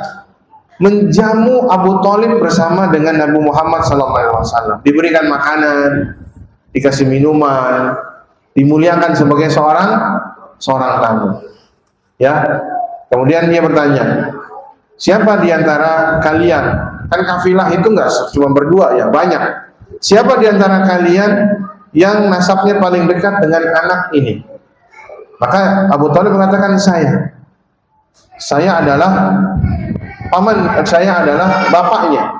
menjamu Abu Talib bersama dengan Nabi Muhammad SAW. Diberikan makanan, dikasih minuman, dimuliakan sebagai seorang tamu. Ya, kemudian dia bertanya, siapa di antara kalian? Kan kafilah itu nggak cuma berdua ya, banyak. Siapa di antara kalian yang nasabnya paling dekat dengan anak ini? Maka Abu Talib mengatakan, saya adalah paman, saya adalah bapaknya.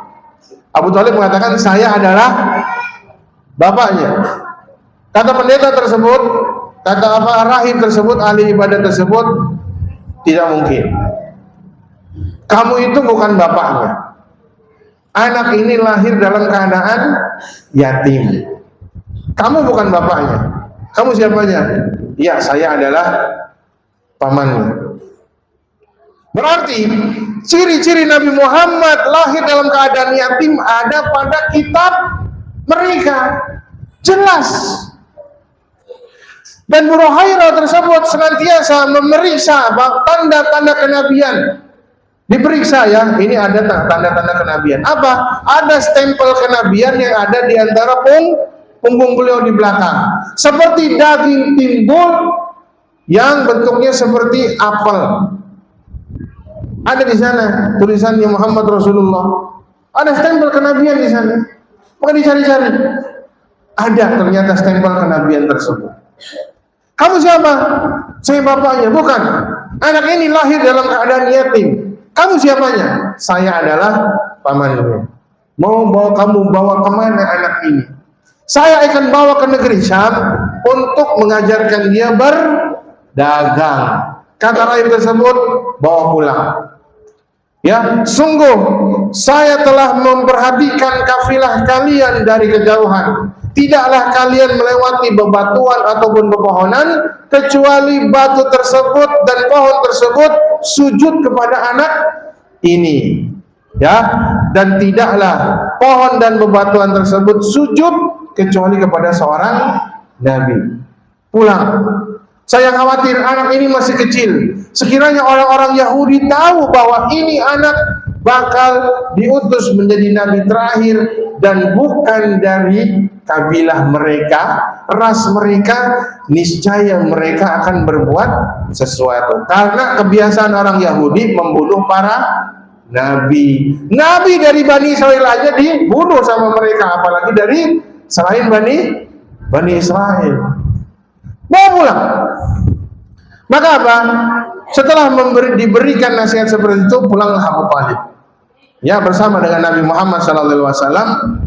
Abu Talib mengatakan, saya adalah bapaknya. Kata pendeta tersebut, kata rahib tersebut, ahli ibadah tersebut, tidak mungkin. Kamu itu bukan bapaknya. Anak ini lahir dalam keadaan yatim. Kamu bukan bapaknya. Kamu siapanya? Ya, saya adalah pamannya. Berarti ciri-ciri Nabi Muhammad lahir dalam keadaan yatim ada pada kitab mereka, jelas. Dan Buhaira tersebut senantiasa memeriksa tanda-tanda kenabian. Diperiksa ya, ini ada tanda-tanda kenabian. Apa? Ada stempel kenabian yang ada di antara punggung beliau di belakang. Seperti daging timbul yang bentuknya seperti apel. Ada di sana tulisannya Muhammad Rasulullah. Ada stempel kenabian di sana. Maka dicari-cari. Ada ternyata stempel kenabian tersebut. Kamu siapa? Saya bapaknya. Bukan. Anak ini lahir dalam keadaan yatim. Kamu siapanya? Saya adalah pamannya. Kamu bawa kemana anak ini? Saya akan bawa ke negeri Syam untuk mengajarkan dia berdagang. Kata rahib tersebut, bawa pulang. Ya, sungguh saya telah memperhatikan kafilah kalian dari kejauhan. Tidaklah kalian melewati bebatuan ataupun pepohonan kecuali batu tersebut dan pohon tersebut sujud kepada anak ini. Ya, dan tidaklah pohon dan bebatuan tersebut sujud kecuali kepada seorang nabi. Pulang. Saya khawatir anak ini masih kecil. Sekiranya orang-orang Yahudi tahu bahwa ini anak bakal diutus menjadi nabi terakhir dan bukan dari kabilah mereka, ras mereka, niscaya mereka akan berbuat sesuatu. Karena kebiasaan orang Yahudi membunuh para nabi. Nabi dari Bani Israel aja dibunuh sama mereka, apalagi dari selain Bani Israel. Mau pulang. Maka apa? Setelah diberikan nasihat seperti itu, pulanglah Abu Talib. Ya, bersama dengan Nabi Muhammad SAW,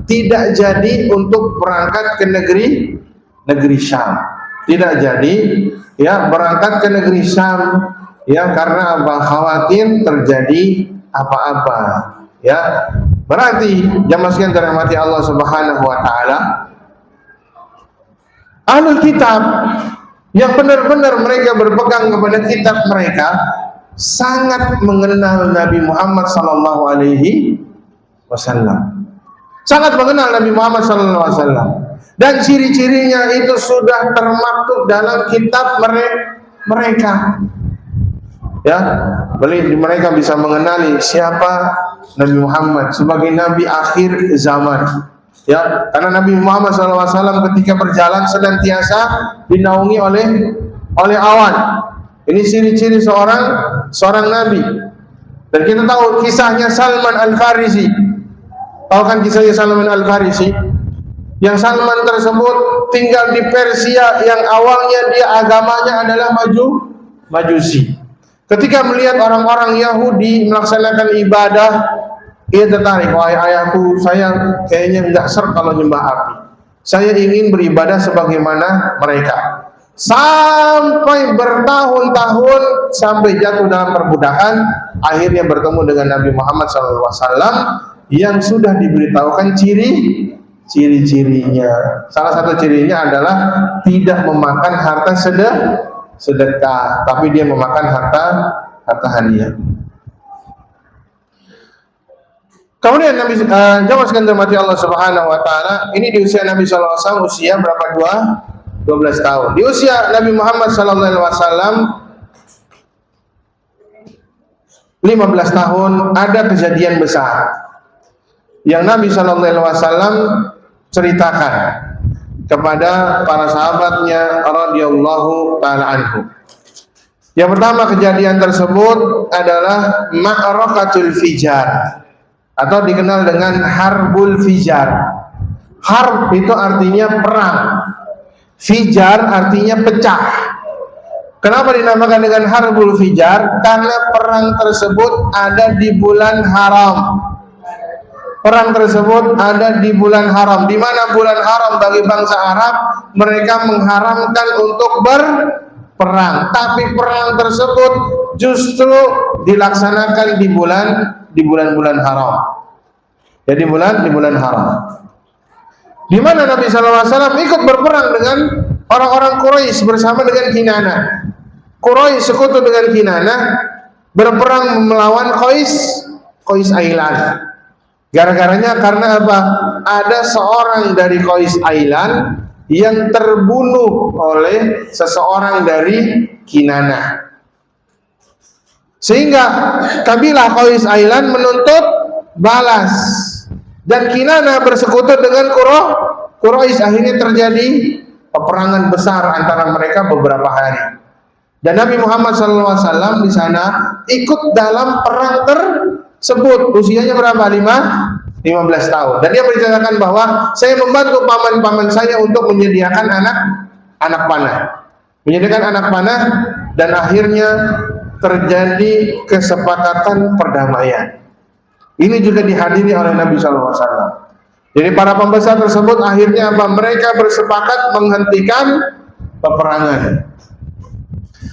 tidak jadi untuk berangkat ke negeri Syam. Tidak jadi ya berangkat ke negeri Syam, ya, karena apa? Khawatir terjadi apa-apa. Ya, berarti jamaah sekalian dirahmati Allah Subhanahu wa taala, ahlul kitab yang benar-benar mereka berpegang kepada kitab mereka sangat mengenal Nabi Muhammad sallallahu alaihi wasallam. Sangat mengenal Nabi Muhammad sallallahu alaihi wasallam. Dan ciri-cirinya itu sudah termaktub dalam kitab mereka. Ya, mereka bisa mengenali siapa Nabi Muhammad sebagai nabi akhir zaman. Ya, karena Nabi Muhammad SAW ketika berjalan senantiasa dinaungi oleh awan. Ini ciri-ciri seorang nabi. Dan kita tahu kisahnya Salman Al-Farisi. Tahu kan kisahnya Salman Al-Farisi? Yang Salman tersebut tinggal di Persia yang awalnya dia agamanya adalah Majusi. Ketika melihat orang-orang Yahudi melaksanakan ibadah, ia tertarik. Wahai ayahku, saya kayaknya tidak ser kalau nyembah api. Saya ingin beribadah sebagaimana mereka. sampai bertahun-tahun sampai jatuh dalam perbudakan, akhirnya bertemu dengan Nabi Muhammad SAW yang sudah diberitahukan ciri-cirinya. Salah satu cirinya adalah tidak memakan harta sedekah, tapi dia memakan harta hadiah. Kemudian Nabi jamaah sekalian dirahmati Allah Subhanahu wa taala, ini di usia Nabi sallallahu alaihi wasallam usia berapa? 12 tahun. Di usia Nabi Muhammad sallallahu alaihi wasallam 15 tahun ada kejadian besar yang Nabi sallallahu alaihi wasallam ceritakan kepada para sahabatnya radhiyallahu taala anhu. Yang pertama kejadian tersebut adalah Ma'rakatul Fijar, atau dikenal dengan Harbul Fijar. Harb itu artinya perang, Fijar artinya pecah. Kenapa dinamakan dengan Harbul Fijar? Karena perang tersebut ada di bulan haram. Perang tersebut ada di bulan haram. Di mana bulan haram bagi bangsa Arab, mereka mengharamkan untuk berperang. Tapi perang tersebut justru dilaksanakan di bulan-bulan haram. Jadi di bulan haram. Di mana Nabi SAW ikut berperang dengan orang-orang Quraisy bersama dengan Kinana. Quraisy sekutu dengan Kinana berperang melawan Qais Ailan. Gara-garanya karena apa? Ada seorang dari Qais Ailan yang terbunuh oleh seseorang dari Kinana. Sehingga kabilah Qais Ailan menuntut balas, dan Kinana bersekutu dengan Quraisy. Akhirnya terjadi peperangan besar antara mereka beberapa hari. Dan Nabi Muhammad SAW di sana ikut dalam perang tersebut. Usianya berapa? 15 tahun. Dan dia menceritakan bahwa saya membantu paman-paman saya untuk menyediakan anak panah. Dan akhirnya terjadi kesepakatan perdamaian. Ini juga dihadiri oleh Nabi SAW. Jadi para pembesar tersebut akhirnya apa? Mereka bersepakat menghentikan peperangan.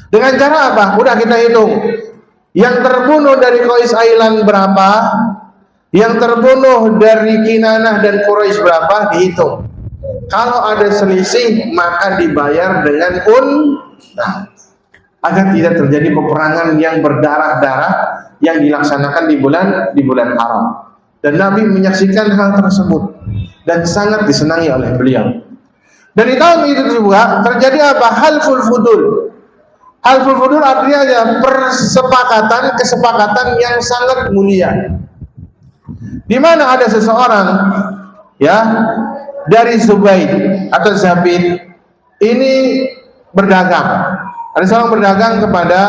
Dengan cara apa? Udah kita hitung. Yang terbunuh dari Qais Ailan berapa? Yang terbunuh dari Kinanah dan Quraisy berapa? Dihitung. Kalau ada selisih maka dibayar dengan nah, agar tidak terjadi peperangan yang berdarah-darah yang dilaksanakan di bulan haram. Dan Nabi menyaksikan hal tersebut dan sangat disenangi oleh beliau. Dan di tahun itu juga terjadi apa? Halful Fudul. Halful Fudul artinya ya kesepakatan yang sangat mulia. Di mana ada seseorang ya dari Zubaid atau Zabid ini berdagang. Ada seorang berdagang kepada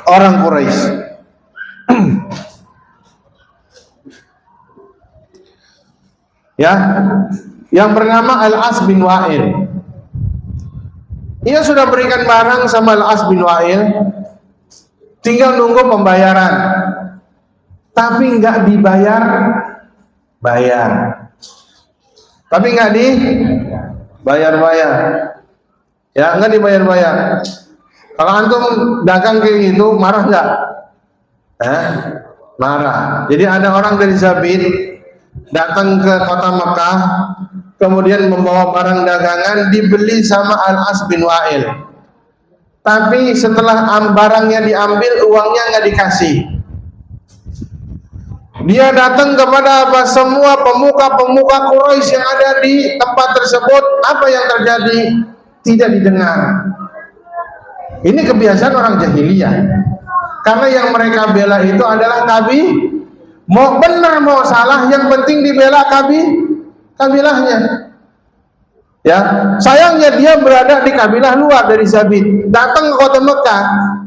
orang Quraisy. Ya, yang bernama Al-As bin Wa'il. Ia sudah berikan barang sama Al-As bin Wa'il, tinggal nunggu pembayaran. Tapi nggak dibayar. Tapi nggak dibayar. Ya, nggak dibayar. Kalau antum dagang kayak gitu, marah nggak? Marah. Jadi ada orang dari Zabid datang ke kota Mekah, kemudian membawa barang dagangan, dibeli sama Al-As bin Wa'il. Tapi setelah barangnya diambil, uangnya nggak dikasih. Dia datang kepada semua pemuka-pemuka Quraisy yang ada di tempat tersebut. Apa yang terjadi? Tidak didengar. Ini kebiasaan orang jahiliyah. Karena yang mereka bela itu adalah Nabi. Mau benar mau salah, yang penting dibela kabilahnya. Ya, sayangnya dia berada di kabilah luar dari Zabid. Datang ke kota Mekah,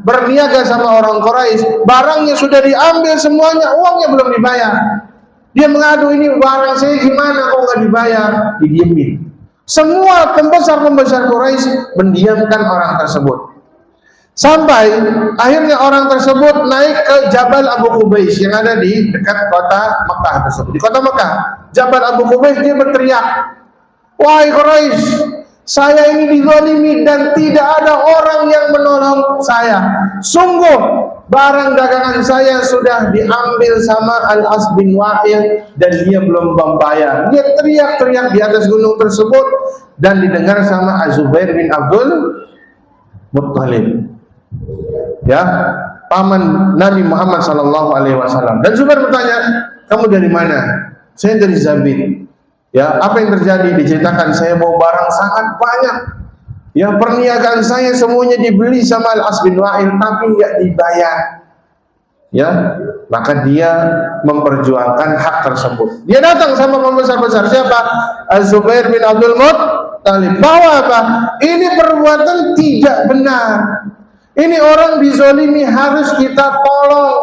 berniaga sama orang Quraisy. Barangnya sudah diambil semuanya, uangnya belum dibayar. Dia mengadu, ini barang saya gimana kok nggak dibayar? Didiemin. Semua pembesar-pembesar Quraisy mendiamkan orang tersebut. Sampai akhirnya orang tersebut naik ke Jabal Abu Qubais yang ada di dekat kota Mekah tersebut. Di kota Mekah, Jabal Abu Qubais, dia berteriak, "Wahai Quraisy, Saya ini dizalimi dan tidak ada orang yang menolong saya. Sungguh barang dagangan saya sudah diambil sama Al-As bin Wa'il dan dia belum membayar. Dia teriak-teriak di atas gunung tersebut dan didengar sama Az-Zubair bin Abdul Muttalib. Ya, paman Nabi Muhammad SAW. Dan Zubair bertanya, kamu dari mana? Saya dari Zabit. Ya, apa yang terjadi? Diceritakan, saya bawa barang sangat banyak. Ya, perniagaan saya semuanya dibeli sama Al-As bin Wa'il tapi nggak dibayar. Ya, maka dia memperjuangkan hak tersebut. Dia datang sama pembesar-besar siapa? Az-Zubair bin Abdul Muttalib. Bahwa apa? Ini perbuatan tidak benar. Ini orang dizolimi, harus kita tolong.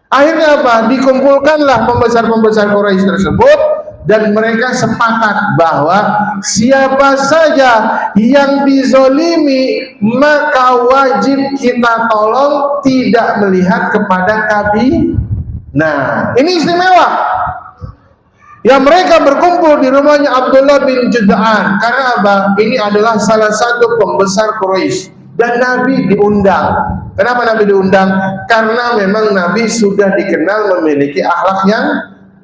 Akhirnya apa? Dikumpulkanlah pembesar-pembesar Quraisy tersebut dan mereka sepakat bahwa siapa saja yang dizolimi maka wajib kita tolong, tidak melihat kepada kabilah. Nah, ini istimewa. Ya, mereka berkumpul di rumahnya Abdullah bin Jud'an. Karena apa? Ini adalah salah satu pembesar Quraisy. Dan Nabi diundang. Kenapa Nabi diundang? Karena memang Nabi sudah dikenal memiliki akhlak yang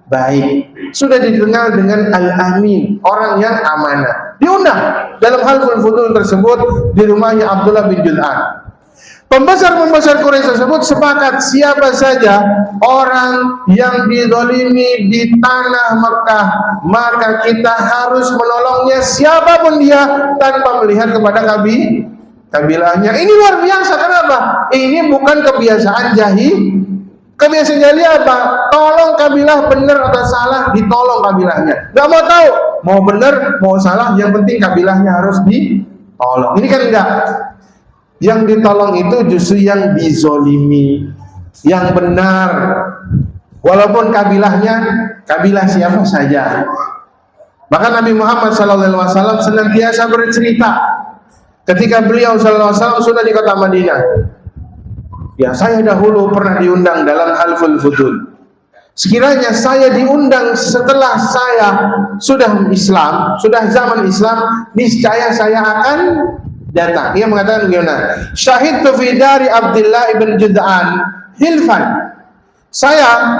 baik. Sudah dikenal dengan Al-Amin, orang yang amanah. Diundang dalam Halful Fudul tersebut di rumahnya Abdullah bin Jud'an. Pembesar-pembesar Quraisy tersebut sepakat siapa saja orang yang dizalimi di tanah Mekah maka kita harus menolongnya siapapun dia tanpa melihat kepada kabilahnya. Ini luar biasa. Kenapa? Ini bukan kebiasaan jahil. Kebiasaan jahil apa? Tolong kabilah benar atau salah, ditolong kabilahnya. Gak mau tahu, mau benar, mau salah, yang penting kabilahnya harus ditolong. Ini kan enggak. Yang ditolong itu justru yang dizolimi, yang benar. Walaupun kabilahnya kabilah siapa saja. Maka Nabi Muhammad SAW senantiasa bercerita ketika beliau SAW sudah di kota Madinah. Ya, saya dahulu pernah diundang dalam Halful Fudul. Sekiranya saya diundang setelah saya sudah Islam, sudah zaman Islam, niscaya saya akan datang. Ia mengatakan bagaimana? Syahidtu fi dari Abdullah ibn Jud'an hilfan. Saya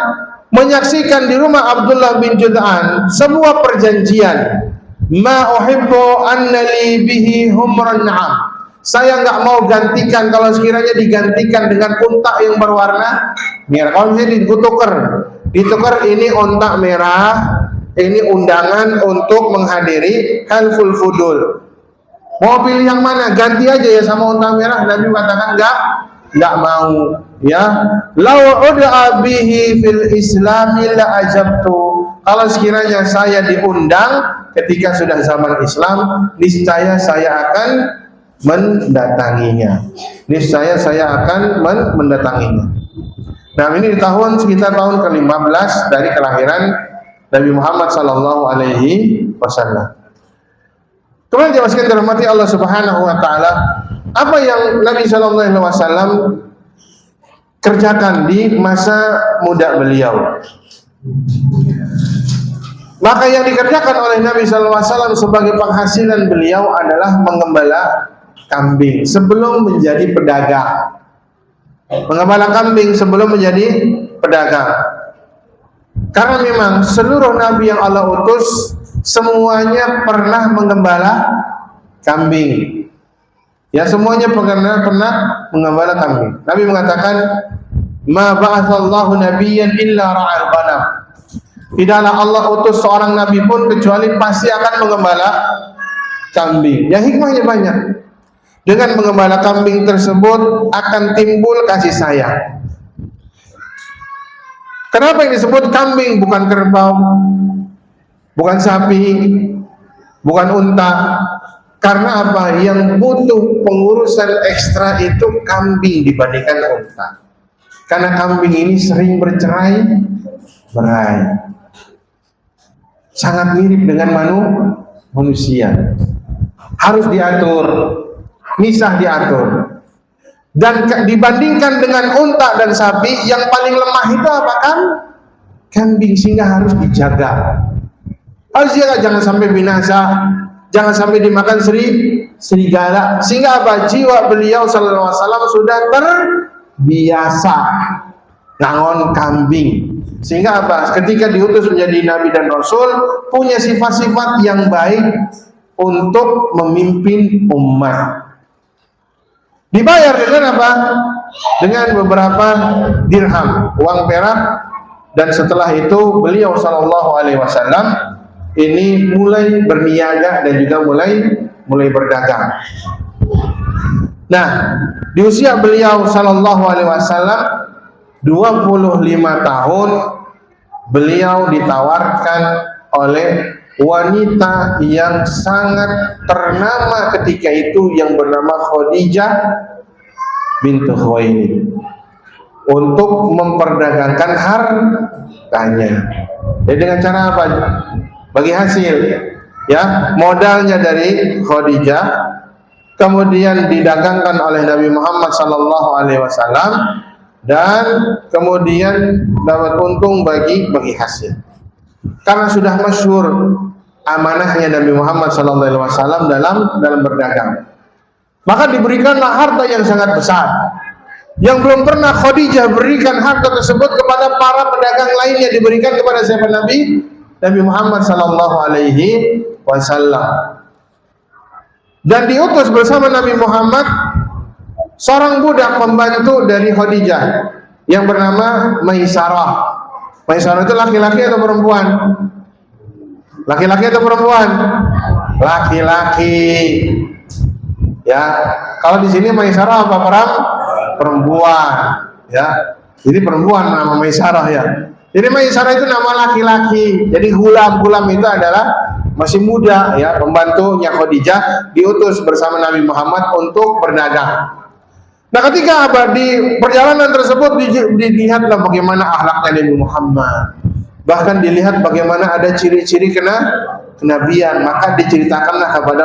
menyaksikan di rumah Abdullah bin Jud'an sebuah perjanjian. Ma uhibbu annali bihi humran na'am. Saya nggak mau gantikan kalau sekiranya digantikan dengan unta yang berwarna merah. Kalau misalnya ditukar ini unta merah, ini undangan untuk menghadiri Halful Fudul. Mau pilih yang mana? Ganti aja ya sama unta merah. Nabi katakan nggak mau. Ya, lau ud'a bihi fil islami la ajabtu. Kalau sekiranya saya diundang ketika sudah zaman Islam, niscaya saya akan mendatanginya. Niscaya saya akan mendatanginya. Nah, ini di tahun sekitar tahun ke-15 dari kelahiran Nabi Muhammad SAW. Kemudian jemaah sekalian dirahmati Allah Subhanahu wa taala, apa yang Nabi SAW kerjakan di masa muda beliau? Maka yang dikerjakan oleh Nabi SAW sebagai penghasilan beliau adalah mengembala kambing sebelum menjadi pedagang. Mengembala kambing sebelum menjadi pedagang. Karena memang seluruh Nabi yang Allah utus semuanya pernah mengembala kambing. Ya, semuanya pernah mengembala kambing. Nabi mengatakan, "Ma ba'atsallahu nabiyyan illa ra'al ghanam." Tidaklah Allah utus seorang nabi pun kecuali pasti akan mengembala kambing. Yang hikmahnya banyak. Dengan mengembala kambing tersebut akan timbul kasih sayang. Kenapa yang disebut kambing bukan kerbau, bukan sapi, bukan unta? Karena apa? Yang butuh pengurusan ekstra itu kambing dibandingkan unta. Karena kambing ini sering bercerai-berai. Sangat mirip dengan manusia. Harus diatur, misah diatur. Dan dibandingkan dengan unta dan sapi, yang paling lemah itu apa kan? Kambing, sehingga harus dijaga. Harus dijaga, jangan sampai binasa. jangan sampai dimakan serigala. Sehingga apa? Jiwa beliau sallallahu alaihi wasallam sudah terbiasa ngangon kambing. Sehingga apa? Ketika diutus menjadi nabi dan rasul, punya sifat-sifat yang baik untuk memimpin umat. Dibayar dengan apa? Dengan beberapa dirham, uang perak. Dan setelah itu beliau sallallahu alaihi wasallam ini mulai berniaga dan juga mulai berdagang. Nah, di usia beliau sallallahu alaihi wasallam 25 tahun beliau ditawarkan oleh wanita yang sangat ternama ketika itu yang bernama Khadijah bintu Khuwailid untuk memperdagangkan hartanya. Jadi dengan cara apa? Bagi hasil, ya, modalnya dari Khadijah kemudian didagangkan oleh Nabi Muhammad sallallahu alaihi wasallam dan kemudian dapat untung bagi hasil. Karena sudah masyhur amanahnya Nabi Muhammad sallallahu alaihi wasallam dalam berdagang, maka diberikanlah harta yang sangat besar yang belum pernah Khadijah berikan harta tersebut kepada para pedagang lainnya. Diberikan kepada siapa? Nabi Muhammad sallallahu alaihi wasallam. Dan diutus bersama Nabi Muhammad seorang budak pembantu dari Khadijah yang bernama Maisarah. Maisarah itu laki-laki atau perempuan? Laki-laki atau perempuan? Laki-laki. Ya, kalau di sini Maisarah apa perempuan? Ya, jadi perempuan nama Maisarah ya. Jadi Maisarah itu nama laki-laki. Jadi gulam itu adalah masih muda ya, pembantunya Khadijah, diutus bersama Nabi Muhammad untuk berdagang. Nah, ketika di perjalanan tersebut dilihatlah bagaimana akhlaknya Nabi Muhammad. Bahkan dilihat bagaimana ada ciri-ciri kenabian, maka diceritakanlah kepada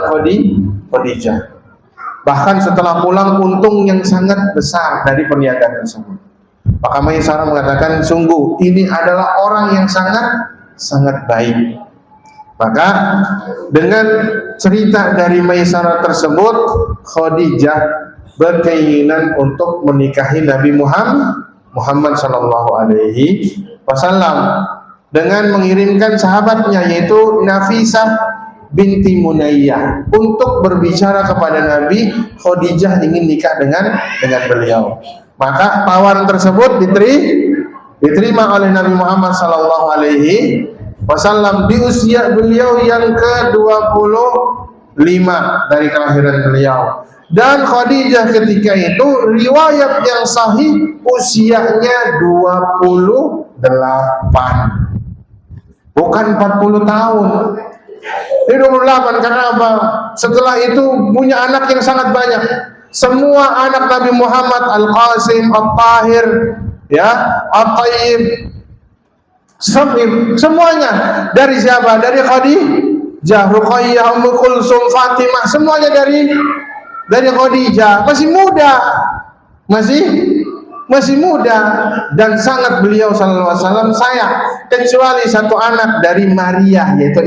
Khadijah. Bahkan setelah pulang untung yang sangat besar dari perniagaan tersebut. Maka Maisarah mengatakan, sungguh ini adalah orang yang sangat baik. Maka dengan cerita dari Maisarah tersebut, Khadijah berkeinginan untuk menikahi Nabi Muhammad sallallahu alaihi wasallam dengan mengirimkan sahabatnya yaitu Nafisah binti Munayyah untuk berbicara kepada Nabi. Khadijah ingin nikah dengan beliau. Maka tawaran tersebut diterima oleh Nabi Muhammad sallallahu alaihi wasallam di usia beliau yang ke-25 dari kelahiran beliau. Dan Khadijah ketika itu riwayat yang sahih usianya 28, bukan 40 tahun. Ini 28 karena apa? Setelah itu punya anak yang sangat banyak. Semua anak Nabi Muhammad, Al-Qasim, Al-Tahir, ya, Al-Tayyib, semuanya dari siapa? Dari Khadijah, Ruqayyah, Ummu Kulsum, Fatimah, semuanya dari Khadijah. Masih muda dan sangat beliau sallallahu alaihi wasallam sayang, kecuali satu anak dari Maria yaitu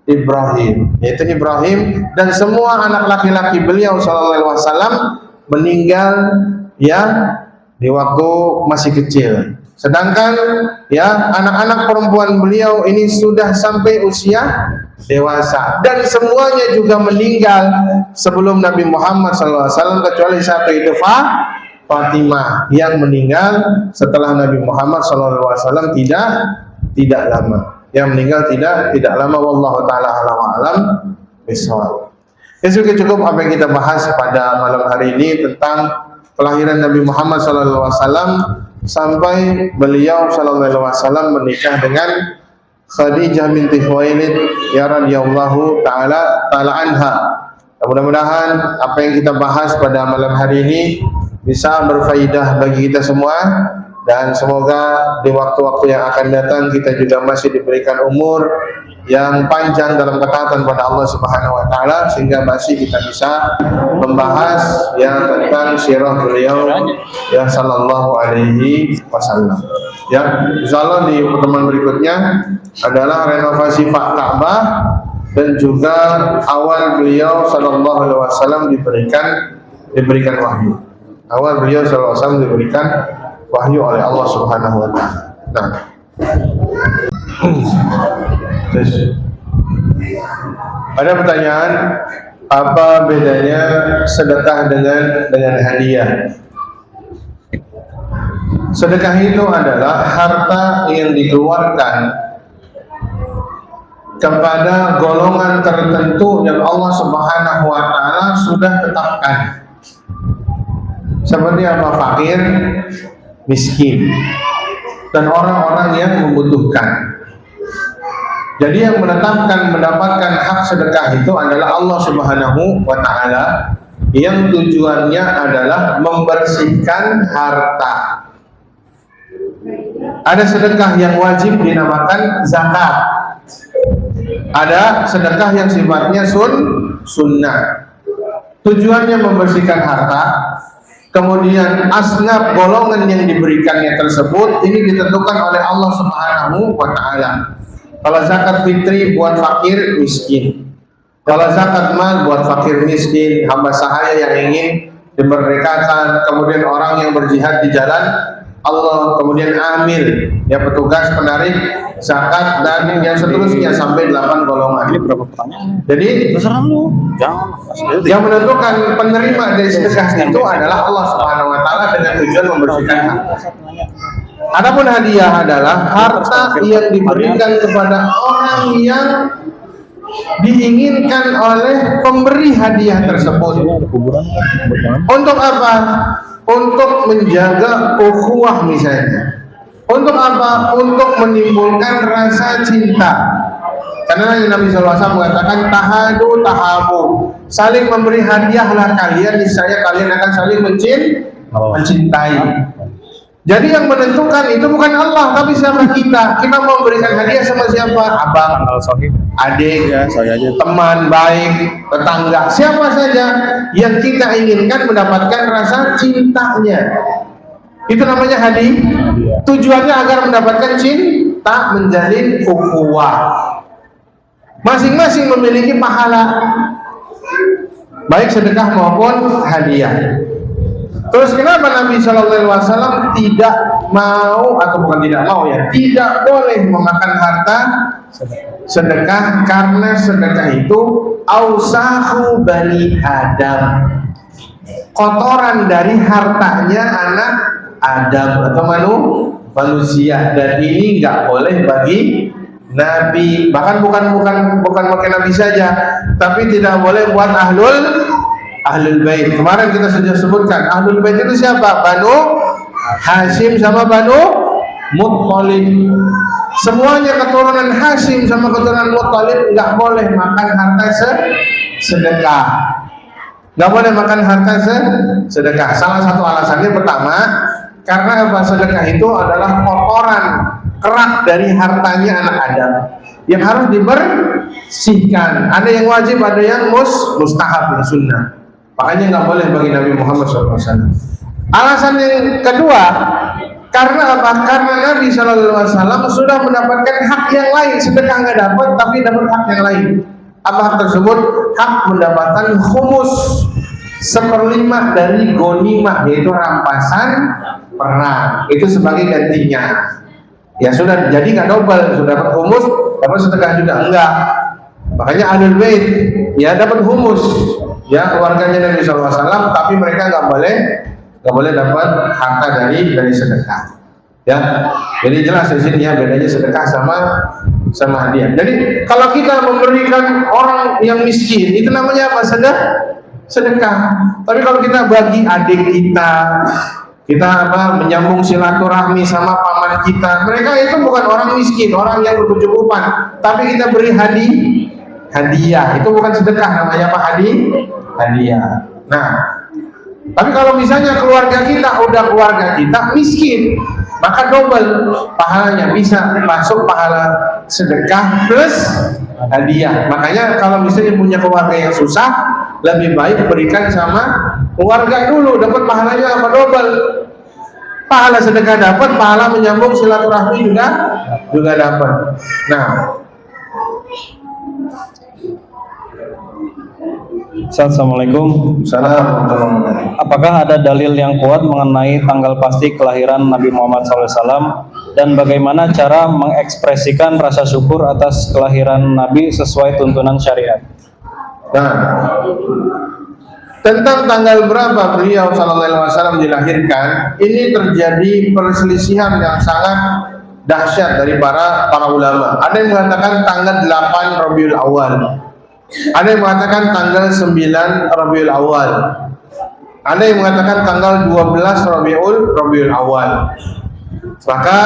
Ibrahim, dan semua anak laki-laki beliau sallallahu alaihi wasallam meninggal ya di waktu masih kecil. Sedangkan ya anak-anak perempuan beliau ini sudah sampai usia dewasa dan semuanya juga meninggal sebelum Nabi Muhammad SAW, kecuali satu itu Fatimah yang meninggal setelah Nabi Muhammad SAW tidak lama. Yang meninggal tidak lama. Wallahu taala alam bisawab. Ya, sudah cukup apa yang kita bahas pada malam hari ini tentang kelahiran Nabi Muhammad SAW sampai beliau sallallahu alaihi wasallam menikah dengan Khadijah binti Khuwailid ya radhiyallahu taala anha. Mudah-mudahan apa yang kita bahas pada malam hari ini bisa berfaedah bagi kita semua, dan semoga di waktu-waktu yang akan datang kita juga masih diberikan umur yang panjang dalam ketaatan pada Allah Subhanahu wa taala, sehingga masih kita bisa membahas ya tentang sirah beliau ya sallallahu alaihi wasallam. Ya, insyaallah di pertemuan berikutnya adalah renovasi Ka'bah dan juga awal beliau sallallahu alaihi wasallam diberikan wahyu. Awal beliau sallallahu alaihi wasallam diberikan wahyu oleh Allah Subhanahu wa taala. Nah. Terus ada pertanyaan, apa bedanya sedekah dengan hadiah? Sedekah itu adalah harta yang dikeluarkan kepada golongan tertentu yang Allah Subhanahu wa taala sudah tetapkan. Seperti apa? Fakir, miskin, dan orang-orang yang membutuhkan. Jadi yang menetapkan mendapatkan hak sedekah itu adalah Allah Subhanahu wa taala, yang tujuannya adalah membersihkan harta. Ada sedekah yang wajib dinamakan zakat. Ada sedekah yang sifatnya sunnah. Tujuannya membersihkan harta. Kemudian asnaf golongan yang diberikannya tersebut ini ditentukan oleh Allah Subhanahu wa taala. Kalau zakat fitri buat fakir miskin. Kalau zakat mal buat fakir miskin, hamba sahaya yang ingin dimerdekakan, kemudian orang yang berjihad di jalan Allah, kemudian amil, ya petugas penarik zakat, dan yang seterusnya sampai 8 golongan.
Ini berapa pertanyaan?
Jadi
Terserah lu. Jangan.
yang menentukan penerima dari sedekah itu adalah Allah Subhanahu wa taala dengan tujuan membersihkan harta. Adapun hadiah adalah harta yang diberikan kepada orang yang diinginkan oleh pemberi hadiah tersebut. Untuk apa? Untuk menjaga ukhuwah misalnya. Untuk apa? Untuk menimbulkan rasa cinta. Karena Nabi SAW mengatakan tahadu tahabu, saling memberi hadiahlah kalian, niscaya kalian akan saling mencintai. Jadi yang menentukan itu bukan Allah, tapi siapa kita. Kita mau memberikan hadiah sama siapa? Abang, adik, ya, saya aja, teman baik, tetangga, siapa saja yang kita inginkan mendapatkan rasa cintanya. Itu namanya hadiah. Tujuannya agar mendapatkan cinta, menjalin ukhuwah. Masing-masing memiliki pahala, baik sedekah maupun hadiah. Terus kenapa Nabi Shallallahu Alaihi Wasallam tidak mau, atau bukan tidak mau ya, tidak boleh memakan harta sedekah? Karena sedekah itu ausahu bani Adam, kotoran dari hartanya anak Adam atau manusia, dan ini nggak boleh bagi Nabi. Bahkan bukan pakai Nabi saja, tapi tidak boleh buat Ahlul Bait. Kemarin kita sudah sebutkan Ahlul Bait itu siapa? Banu Hashim sama Banu Muttalib. Semuanya keturunan Hashim sama keturunan Muttalib nggak boleh makan harta sedekah. Nggak boleh makan harta sedekah. Salah satu alasannya pertama, karena apa? Sedekah itu adalah kotoran kerak dari hartanya anak Adam yang harus dibersihkan. Ada yang wajib, ada yang mustahab, yang sunnah. Makanya nggak boleh bagi Nabi Muhammad SAW. Alasan yang kedua, karena apa? Karena Nabi SAW sudah mendapatkan hak yang lain. Sedekah nggak dapat, tapi dapat hak yang lain. Apa hak tersebut? Hak mendapatkan khumus 1/5 dari ghanimah, yaitu rampasan perang. Itu sebagai gantinya. Ya sudah, jadi nggak double, sudah dapat humus, dapat sedekah juga enggak. Makanya Ahlul Bait ya dapat humus, ya keluarganya Nabi SAW, tapi mereka nggak boleh dapat harta dari sedekah. Ya, jadi jelas di sini ya bedanya sedekah sama hadiah. Jadi kalau kita memberikan orang yang miskin, itu namanya apa? Sedekah. Tapi kalau kita bagi adik kita menyambung silaturahmi sama paman kita, mereka itu bukan orang miskin, orang yang berkecukupan, tapi kita beri hadiah, itu bukan sedekah, namanya apa? Hadiah. Nah, tapi kalau misalnya keluarga kita miskin, maka double pahalanya, bisa masuk pahala sedekah plus hadiah. Makanya kalau misalnya punya keluarga yang susah, lebih baik berikan sama keluarga dulu, dapat pahalanya apa? Double. Pahala sedekah dapat, pahala menyambung silaturahmi juga dapat. Nah,
Assalamualaikum.
Assalamualaikum.
Apakah ada dalil yang kuat mengenai tanggal pasti kelahiran Nabi Muhammad SAW dan bagaimana cara mengekspresikan rasa syukur atas kelahiran Nabi sesuai tuntunan syariat?
Nah, tentang tanggal berapa beliau sallallahu alaihi wasallam dilahirkan, ini terjadi perselisihan yang sangat dahsyat dari para ulama. Ada yang mengatakan tanggal 8 Rabiul Awal. Ada yang mengatakan tanggal 9 Rabiul Awal. Ada yang mengatakan tanggal 12 Rabiul Awal. Maka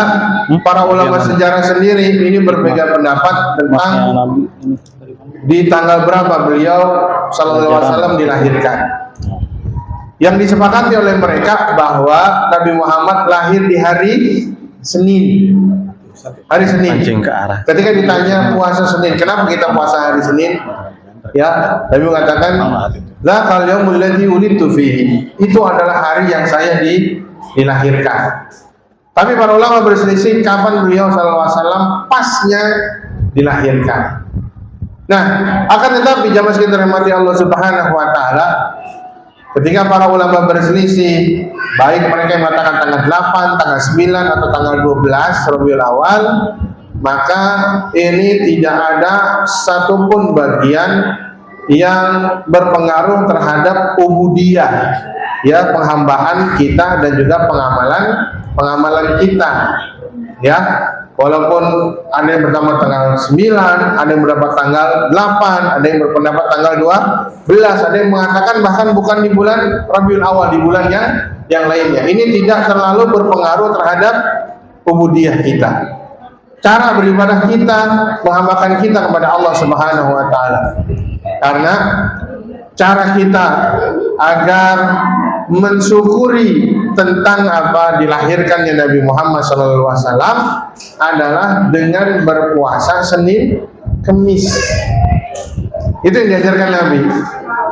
para ulama sejarah sendiri ini berbeda pendapat tentang di tanggal berapa beliau sallallahu alaihi wasallam dilahirkan. Yang disepakati oleh mereka bahwa Nabi Muhammad lahir di hari Senin. Hari Senin. Ketika ditanya puasa Senin, kenapa kita puasa hari Senin? Ya, Nabi mengatakan, "Dzakal yaumul ladzi wulidtu fihi." Itu adalah hari yang saya dilahirkan. Tapi para ulama berselisih kapan beliau sallallahu alaihi wasallam pasnya dilahirkan. Nah, akan tetapi jamaah sekalian dirahmati Allah Subhanahu wa taala, ketika para ulama berselisih, baik mereka yang mengatakan tanggal 8, tanggal 9 atau tanggal 12 Rabiul Awal, maka ini tidak ada satupun bagian yang berpengaruh terhadap ubudiyah, ya, penghambaan kita dan juga pengamalan kita, ya. Walaupun ada yang bertambah tanggal 9, ada yang berpendapat tanggal 8, ada yang berpendapat tanggal 12, ada yang mengatakan bahkan bukan di bulan Rabiul Awal, di bulan yang lainnya. Ini tidak terlalu berpengaruh terhadap ubudiyah kita, cara beribadah kita, menghambakan kita kepada Allah Subhanahu wa taala. Karena cara kita agar mensyukuri tentang apa dilahirkannya Nabi Muhammad SAW adalah dengan berpuasa Senin Kemis. Itu yang diajarkan Nabi.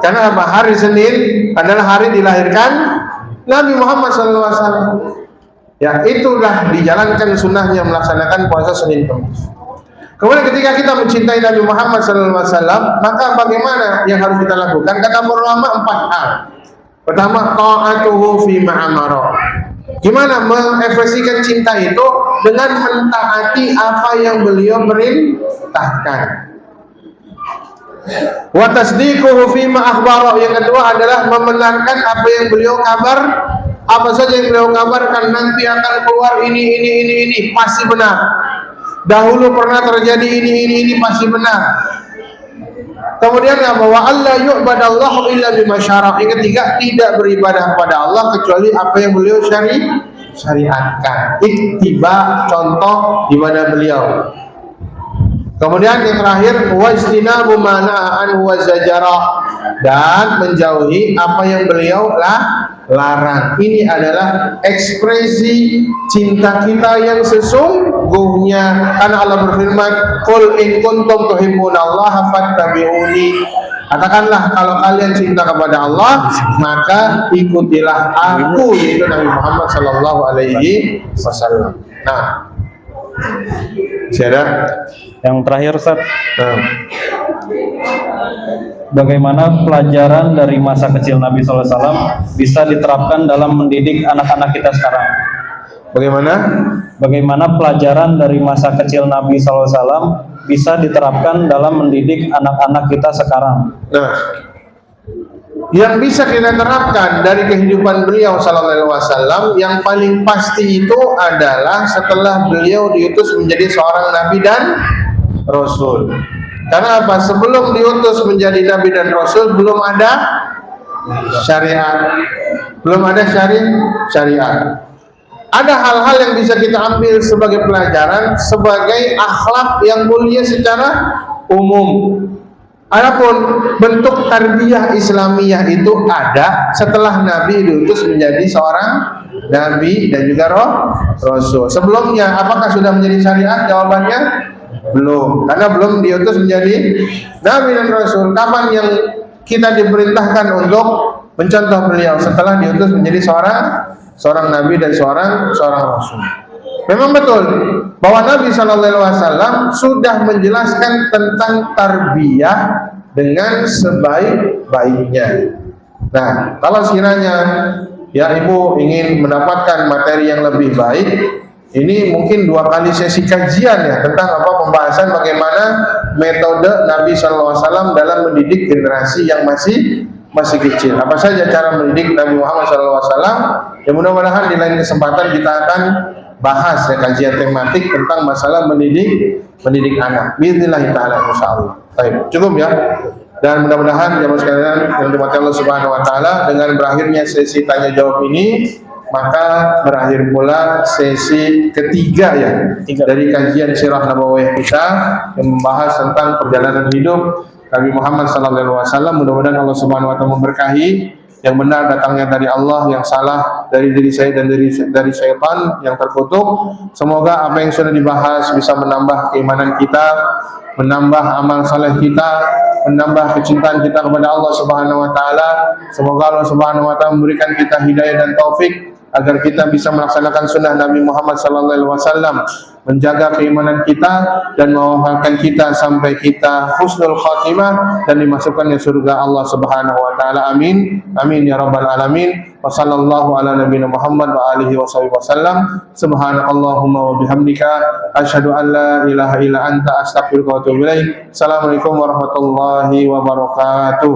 Karena apa? Hari Senin adalah hari dilahirkan Nabi Muhammad SAW. Ya, itulah dijalankan sunnahnya melaksanakan puasa Senin Kemis. Kemudian ketika kita mencintai Nabi Muhammad SAW, maka bagaimana yang harus kita lakukan? Kata ulama 4 hal. Pertama, ta'atuhu fi ma'amara. Gimana mengekspresikan cinta itu? Dengan mentaati apa yang beliau perintahkan. Wa tasdiquhu fi ma akhbara. Yang kedua adalah membenarkan apa yang beliau kabar. Apa saja yang beliau kabarkan nanti akan keluar ini pasti benar. Dahulu pernah terjadi ini pasti benar. Kemudian apa? Wa alla yu'badallahu illa bima syara'. Yang ketiga, tidak beribadah kepada Allah kecuali apa yang beliau syariatkan. Ittiba, contoh ibadah beliau. Kemudian yang terakhir, wajtinabu ma na'a anhu wa zajara, dan menjauhi apa yang beliau larang. Ini adalah ekspresi cinta kita yang sesungguhnya. Karena Allah berfirman, "Qul in kuntum tuhibbunallaha fattabi'uni." Katakanlah, kalau kalian cinta kepada Allah, maka ikutilah aku, yaitu Nabi Muhammad sallallahu alaihi wasallam. Nah, siapa?
Yang terakhir, Ustaz. Bagaimana pelajaran dari masa kecil Nabi SAW bisa diterapkan dalam mendidik anak-anak kita sekarang? Bagaimana pelajaran dari masa kecil Nabi SAW bisa diterapkan dalam mendidik anak-anak kita sekarang?
Nah, yang bisa kita terapkan dari kehidupan beliau sallallahu alaihi wasallam yang paling pasti itu adalah setelah beliau diutus menjadi seorang nabi dan rasul. Karena apa? Sebelum diutus menjadi nabi dan rasul belum ada syariat. Ada hal-hal yang bisa kita ambil sebagai pelajaran, sebagai akhlak yang mulia secara umum. Adapun bentuk tarbiyah Islamiyah itu ada setelah Nabi diutus menjadi seorang Nabi dan juga Rasul. Sebelumnya apakah sudah menjadi syariat? Jawabannya belum, karena belum diutus menjadi Nabi dan Rasul. Kapan yang kita diperintahkan untuk mencontoh beliau? Setelah diutus menjadi seorang Nabi dan seorang Rasul. Memang betul bahwa Nabi SAW sudah menjelaskan tentang tarbiyah dengan sebaik-baiknya. Nah, kalau sekiranya ya ibu ingin mendapatkan materi yang lebih baik, ini mungkin 2 kali sesi kajian ya tentang pembahasan bagaimana metode Nabi SAW dalam mendidik generasi yang masih kecil. Apa saja cara mendidik Nabi Muhammad SAW? Ya mudah-mudahan di lain kesempatan kita akan bahas ya kajian tematik tentang masalah mendidik anak. Bismillah taala insyaallah. Baik, cukup ya. Dan mudah-mudahan jamaah sekalian yang dirahmati Allah Subhanahu wa taala, dengan berakhirnya sesi tanya jawab ini, maka berakhir pula sesi ketiga ya dari kajian sirah nabawiyah kita yang membahas tentang perjalanan hidup Nabi Muhammad sallallahu alaihi wasallam. Mudah-mudahan Allah Subhanahu wa taala memberkahi, yang benar datangnya dari Allah, yang salah dari diri saya dan dari syaitan yang terkutuk. Semoga apa yang sudah dibahas bisa menambah keimanan kita, menambah amal saleh kita, menambah kecintaan kita kepada Allah Subhanahu wa taala. Semoga Allah Subhanahu wa taala memberikan kita hidayah dan taufik agar kita bisa melaksanakan sunnah Nabi Muhammad sallallahu alaihi wasallam, menjaga keimanan kita dan mewafatkan kita sampai kita husnul khatimah dan dimasukkannya surga Allah Subhanahu wa taala. Amin. Amin ya rabbal alamin. Wa sallallahu ala nabiyina Muhammad wa alihi wasallam. Subhanakallahumma wa bihamdika asyhadu an la ilaha illa anta astaghfiruka wa atubu ilaik. Assalamualaikum warahmatullahi wabarakatuh.